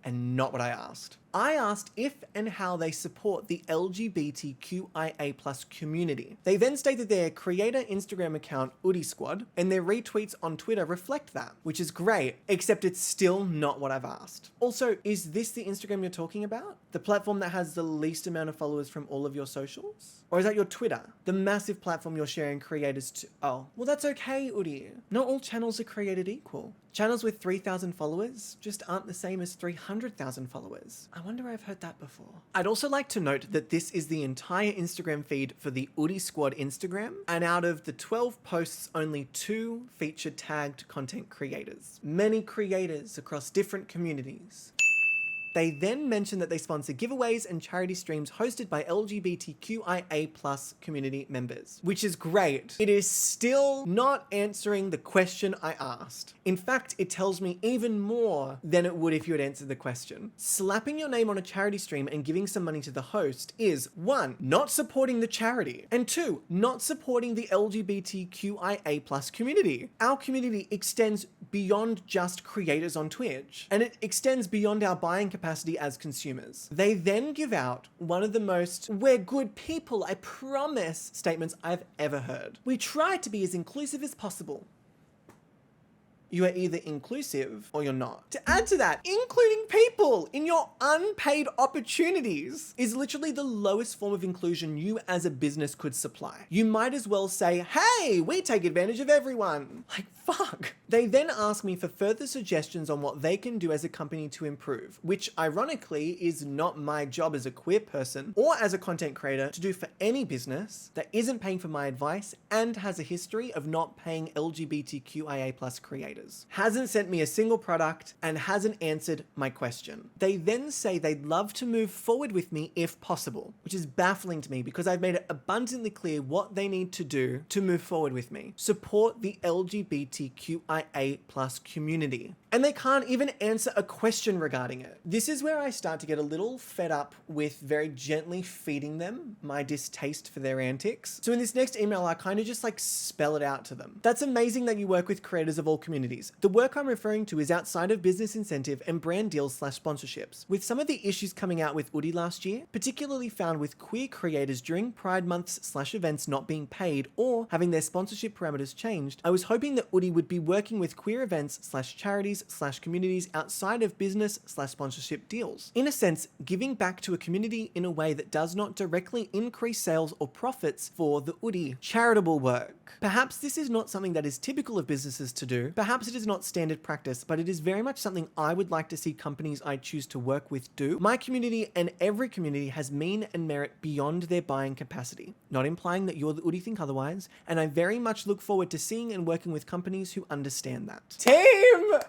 and not what I asked. I asked if and how they support the LGBTQIA+ community. They then state that their creator Instagram account, OODIE Squad, and their retweets on Twitter reflect that, which is great, except it's still not what I've asked. Also, is this the Instagram you're talking about? The platform that has the least amount of followers from all of your socials? Or is that your Twitter? The massive platform you're sharing creators to? Oh, well that's okay, OODIE. Not all channels are created equal. Channels with 3,000 followers just aren't the same as 300,000 followers. I wonder where I've heard that before. I'd also like to note that this is the entire Instagram feed for the OODIE Squad Instagram, and out of the 12 posts, only 2 feature tagged content creators. Many creators across different communities. They then mention that they sponsor giveaways and charity streams hosted by LGBTQIA+ community members, which is great. It is still not answering the question I asked. In fact, it tells me even more than it would if you had answered the question. Slapping your name on a charity stream and giving some money to the host is 1, not supporting the charity, and 2, not supporting the LGBTQIA+ community. Our community extends beyond just creators on Twitch, and it extends beyond our buying capacity as consumers. They then give out one of the most "we're good people, I promise" statements I've ever heard. We try to be as inclusive as possible. You are either inclusive or you're not. To add to that, including people in your unpaid opportunities is literally the lowest form of inclusion you as a business could supply. You might as well say, hey, we take advantage of everyone. Like, fuck. They then ask me for further suggestions on what they can do as a company to improve, which ironically is not my job as a queer person or as a content creator to do for any business that isn't paying for my advice and has a history of not paying LGBTQIA+ creators. Hasn't sent me a single product and hasn't answered my question. They then say they'd love to move forward with me if possible, which is baffling to me because I've made it abundantly clear what they need to do to move forward with me. Support the LGBTQIA+ community. And they can't even answer a question regarding it. This is where I start to get a little fed up with very gently feeding them my distaste for their antics. So in this next email, I kind of just like spell it out to them. That's amazing that you work with creators of all communities. communities. The work I'm referring to is outside of business incentive and brand deals / sponsorships. With some of the issues coming out with OODIE last year, particularly found with queer creators during Pride Months / events not being paid or having their sponsorship parameters changed, I was hoping that OODIE would be working with queer events / charities / communities outside of business / sponsorship deals. In a sense, giving back to a community in a way that does not directly increase sales or profits for the OODIE. Charitable work. Perhaps this is not something that is typical of businesses to do, perhaps it is not standard practice, but it is very much something I would like to see companies I choose to work with do. My community and every community has mean and merit beyond their buying capacity, not implying that you're the OODIE think otherwise, and I very much look forward to seeing and working with companies who understand that. Team!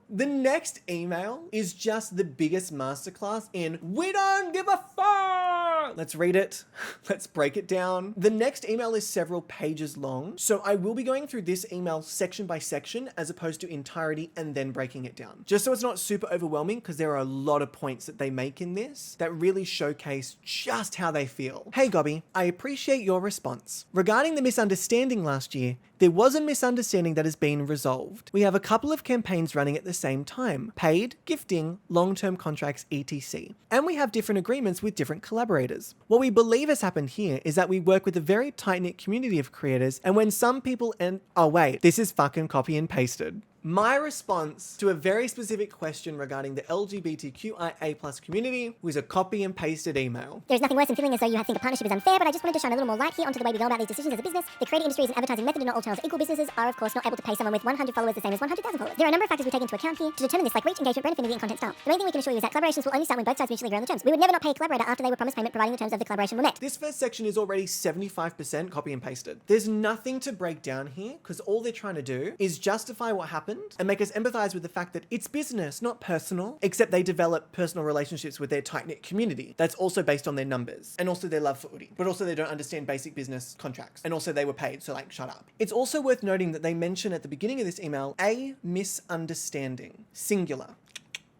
The next email is just the biggest masterclass in "we don't give a fuck." Let's read it. Let's break it down. The next email is several pages long, so I will be going through this email section by section as opposed to entirety and then breaking it down. Just so it's not super overwhelming, because there are a lot of points that they make in this that really showcase just how they feel. Hey Gobby, I appreciate your response. Regarding the misunderstanding last year, there was a misunderstanding that has been resolved. We have a couple of campaigns running at the same time: paid, gifting, long-term contracts, etc. And we have different agreements with different collaborators. What we believe has happened here is that we work with a very tight-knit community of creators, and when some people oh wait, this is fucking copy and pasted. My response to a very specific question regarding the LGBTQIA+ community was a copy and pasted email. There's nothing worse than feeling as though you think a partnership is unfair, but I just wanted to shine a little more light here onto the way we go about these decisions as a business. The creator industry is an advertising method and not all channels are equal. Businesses are, of course, not able to pay someone with 100 followers the same as 100,000 followers. There are a number of factors we take into account here to determine this, like reach, engagement, brand affinity, and content style. The main thing we can assure you is that collaborations will only start when both sides mutually agree on the terms. We would never not pay a collaborator after they were promised payment, providing the terms of the collaboration were met. This first section is already 75% copy and pasted. There's nothing to break down here, because all they're trying to do is justify what happened and make us empathize with the fact that it's business, not personal, except they develop personal relationships with their tight-knit community. That's also based on their numbers and also their love for OODIE, but also they don't understand basic business contracts, and also they were paid, so like, shut up. It's also worth noting that they mention at the beginning of this email, a misunderstanding, singular.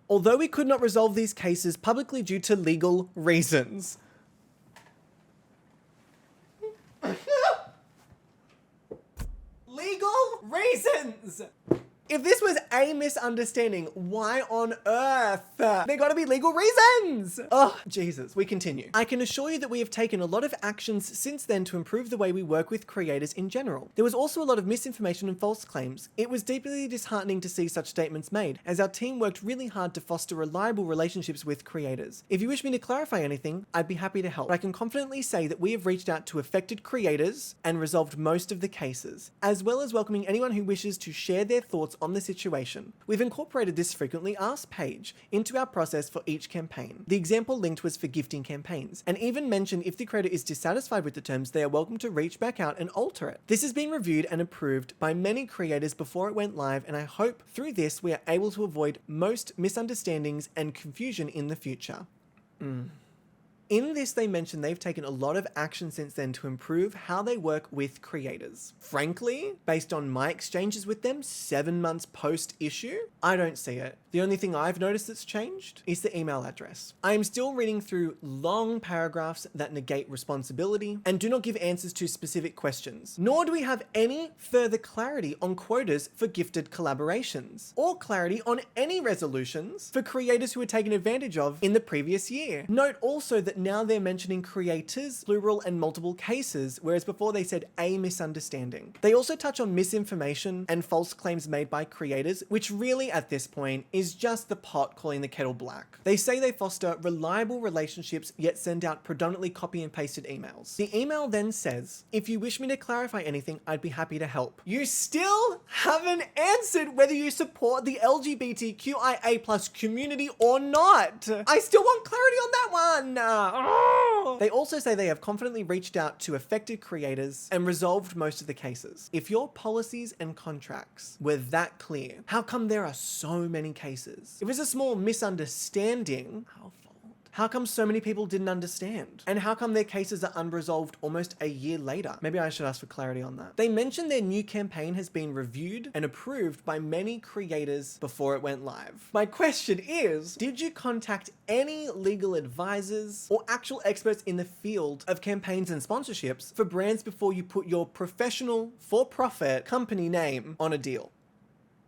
Although we could not resolve these cases publicly due to legal reasons. Legal reasons! If this was a misunderstanding, why on earth? There gotta be legal reasons! Oh, Jesus. We continue. I can assure you that we have taken a lot of actions since then to improve the way we work with creators in general. There was also a lot of misinformation and false claims. It was deeply disheartening to see such statements made, as our team worked really hard to foster reliable relationships with creators. If you wish me to clarify anything, I'd be happy to help. But I can confidently say that we have reached out to affected creators and resolved most of the cases, as well as welcoming anyone who wishes to share their thoughts on the situation. We've incorporated this frequently asked page into our process for each campaign. The example linked was for gifting campaigns, and even mentioned if the creator is dissatisfied with the terms, they are welcome to reach back out and alter it. This has been reviewed and approved by many creators before it went live, and I hope through this we are able to avoid most misunderstandings and confusion in the future. In this, they mention they've taken a lot of action since then to improve how they work with creators. Frankly, based on my exchanges with them 7 months post-issue, I don't see it. The only thing I've noticed that's changed is the email address. I am still reading through long paragraphs that negate responsibility and do not give answers to specific questions, nor do we have any further clarity on quotas for gifted collaborations, or clarity on any resolutions for creators who were taken advantage of in the previous year. Note also that now they're mentioning creators, plural and multiple cases, whereas before they said a misunderstanding. They also touch on misinformation and false claims made by creators, which really at this point is just the pot calling the kettle black. They say they foster reliable relationships, yet send out predominantly copy and pasted emails. The email then says, if you wish me to clarify anything, I'd be happy to help. You still haven't answered whether you support the LGBTQIA+ community or not. I still want clarity on that one. They also say they have confidently reached out to affected creators and resolved most of the cases. If your policies and contracts were that clear, how come there are so many cases? If it's a small misunderstanding, how come so many people didn't understand? And how come their cases are unresolved almost a year later? Maybe I should ask for clarity on that. They mentioned their new campaign has been reviewed and approved by many creators before it went live. My question is, did you contact any legal advisors or actual experts in the field of campaigns and sponsorships for brands before you put your professional, for-profit company name on a deal?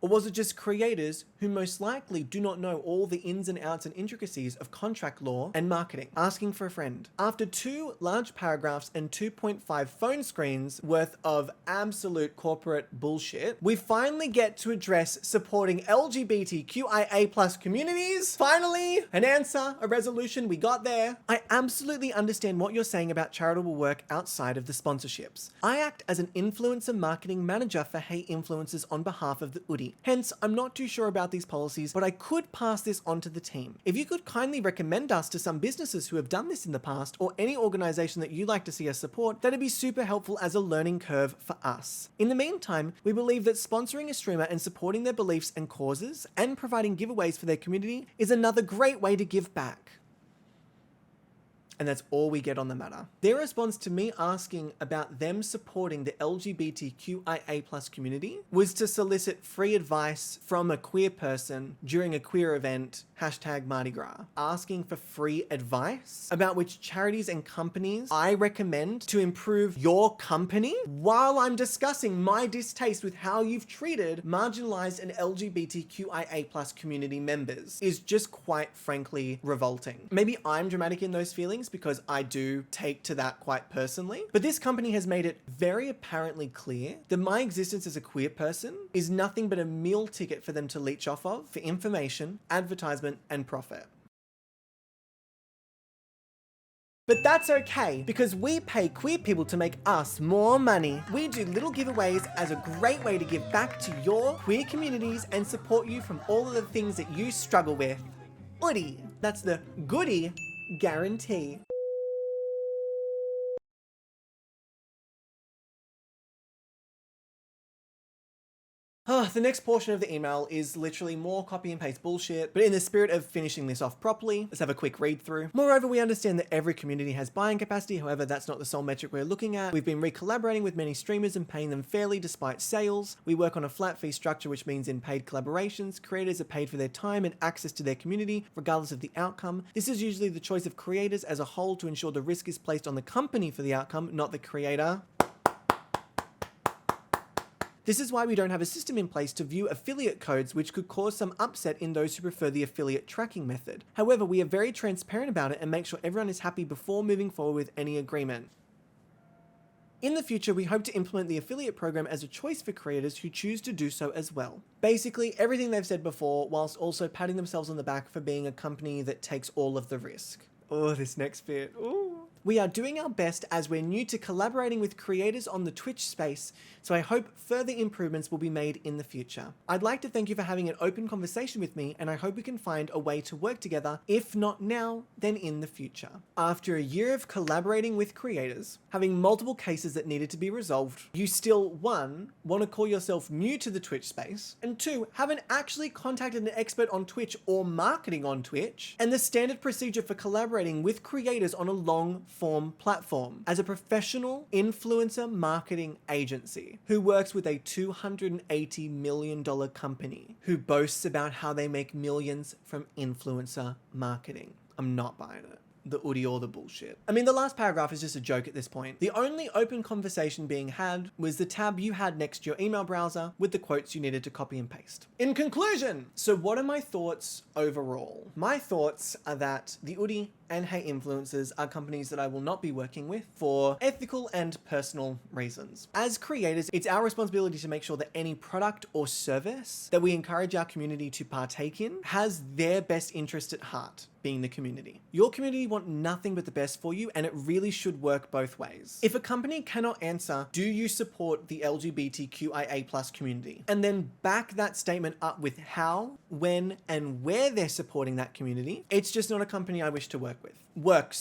Or was it just creators who most likely do not know all the ins and outs and intricacies of contract law and marketing, asking for a friend? After 2 large paragraphs and 2.5 phone screens worth of absolute corporate bullshit, we finally get to address supporting LGBTQIA+ communities. Finally, an answer, a resolution, we got there. I absolutely understand what you're saying about charitable work outside of the sponsorships. I act as an influencer marketing manager for Hey Influencers on behalf of the OODIE. Hence, I'm not too sure about these policies, but I could pass this on to the team. If you could kindly recommend us to some businesses who have done this in the past, or any organization that you'd like to see us support, that'd be super helpful as a learning curve for us. In the meantime, we believe that sponsoring a streamer and supporting their beliefs and causes, and providing giveaways for their community, is another great way to give back. And that's all we get on the matter. Their response to me asking about them supporting the LGBTQIA+ community was to solicit free advice from a queer person during a queer event, #Mardi Gras, asking for free advice about which charities and companies I recommend to improve your company, while I'm discussing my distaste with how you've treated marginalized and LGBTQIA+ community members, is just quite frankly revolting. Maybe I'm dramatic in those feelings because I do take to that quite personally, but this company has made it very apparently clear that my existence as a queer person is nothing but a meal ticket for them to leech off of for information, advertisement, and profit. But that's okay, because we pay queer people to make us more money. We do little giveaways as a great way to give back to your queer communities and support you from all of the things that you struggle with. OODIE, that's the goodie guarantee. The next portion of the email is literally more copy and paste bullshit, but in the spirit of finishing this off properly, let's have a quick read through. Moreover, we understand that every community has buying capacity, however, that's not the sole metric we're looking at. We've been re-collaborating with many streamers and paying them fairly despite sales. We work on a flat fee structure, which means in paid collaborations, creators are paid for their time and access to their community, regardless of the outcome. This is usually the choice of creators as a whole to ensure the risk is placed on the company for the outcome, not the creator. This is why we don't have a system in place to view affiliate codes, which could cause some upset in those who prefer the affiliate tracking method. However, we are very transparent about it and make sure everyone is happy before moving forward with any agreement. In the future, we hope to implement the affiliate program as a choice for creators who choose to do so as well. Basically, everything they've said before, whilst also patting themselves on the back for being a company that takes all of the risk. Oh, this next bit. Ooh. We are doing our best as we're new to collaborating with creators on the Twitch space, so I hope further improvements will be made in the future. I'd like to thank you for having an open conversation with me, and I hope we can find a way to work together, if not now, then in the future. After a year of collaborating with creators, having multiple cases that needed to be resolved, you still, 1, want to call yourself new to the Twitch space, and 2, haven't actually contacted an expert on Twitch or marketing on Twitch, and the standard procedure for collaborating with creators on a long-form platform as a professional influencer marketing agency who works with a $280 million company who boasts about how they make millions from influencer marketing. I'm not buying it. The OODIE or the bullshit. I mean, the last paragraph is just a joke at this point. The only open conversation being had was the tab you had next to your email browser with the quotes you needed to copy and paste. In conclusion, so what are my thoughts overall? My thoughts are that the OODIE and Hey Influencers are companies that I will not be working with for ethical and personal reasons. As creators, it's our responsibility to make sure that any product or service that we encourage our community to partake in has their best interest at heart, being the community. Your community want nothing but the best for you, and it really should work both ways. If a company cannot answer, do you support the LGBTQIA+ community? And then back that statement up with how, when, and where they're supporting that community, it's just not a company I wish to work with.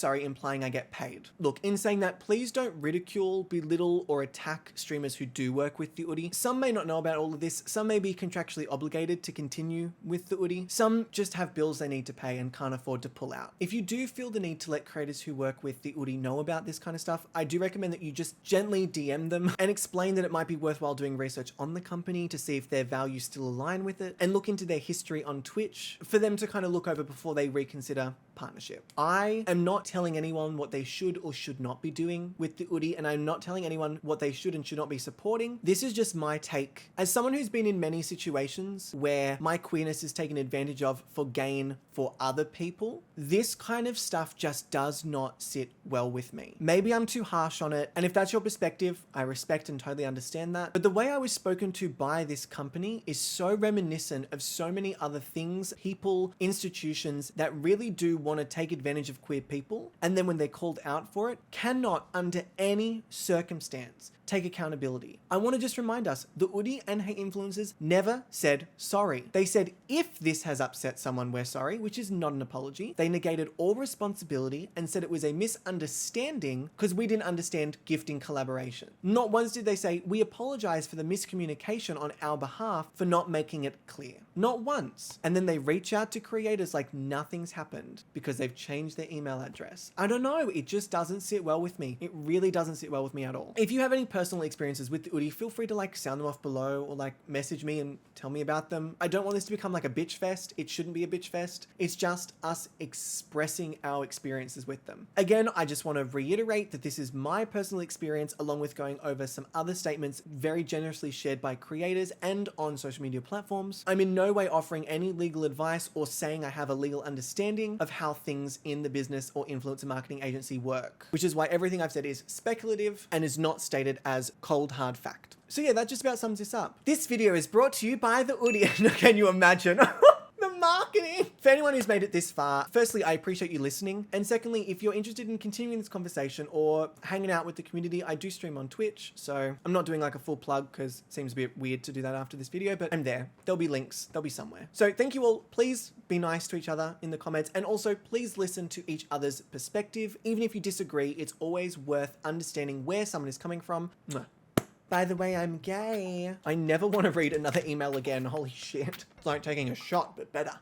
Implying I get paid. Look, in saying that, please don't ridicule, belittle, or attack streamers who do work with the OODIE. Some may not know about all of this, some may be contractually obligated to continue with the OODIE, some just have bills they need to pay and can't afford or to pull out. If you do feel the need to let creators who work with the OODIE know about this kind of stuff, I do recommend that you just gently DM them and explain that it might be worthwhile doing research on the company to see if their values still align with it, and look into their history on Twitch for them to kind of look over before they reconsider partnership. I am not telling anyone what they should or should not be doing with the OODIE, and I'm not telling anyone what they should and should not be supporting. This is just my take. As someone who's been in many situations where my queerness is taken advantage of for gain for other people, this kind of stuff just does not sit well with me. Maybe I'm too harsh on it, and if that's your perspective, I respect and totally understand that. But the way I was spoken to by this company is so reminiscent of so many other things, people, institutions that really do want to take advantage of queer people, and then when they're called out for it, cannot under any circumstance take accountability. I want to just remind us, the OODIE and hate influencers never said sorry. They said if this has upset someone, we're sorry, which is not an apology. They negated all responsibility and said it was a misunderstanding because we didn't understand gifting collaboration. Not once did they say, we apologize for the miscommunication on our behalf for not making it clear. Not once. And then they reach out to creators like nothing's happened because they've changed their email address. I don't know, it just doesn't sit well with me. It really doesn't sit well with me at all. If you have any personal experiences with the OODIE, feel free to like sound them off below or like message me and tell me about them. I don't want this to become like a bitch fest. It shouldn't be a bitch fest. It's just us expressing our experiences with them. Again, I just want to reiterate that this is my personal experience along with going over some other statements very generously shared by creators and on social media platforms. I'm in no way offering any legal advice or saying I have a legal understanding of how things in the business or influencer marketing agency work, which is why everything I've said is speculative and is not stated as cold hard fact. So yeah, that just about sums this up. This video is brought to you by the OODIE. Can you imagine? The marketing. For anyone who's made it this far, firstly, I appreciate you listening. And secondly, if you're interested in continuing this conversation or hanging out with the community, I do stream on Twitch. So I'm not doing like a full plug because it seems a bit weird to do that after this video, but I'm there. There'll be links. They'll be somewhere. So thank you all. Please be nice to each other in the comments. And also please listen to each other's perspective. Even if you disagree, it's always worth understanding where someone is coming from. Mwah. By the way, I'm gay. I never want to read another email again. Holy shit. It's like taking a shot, but better.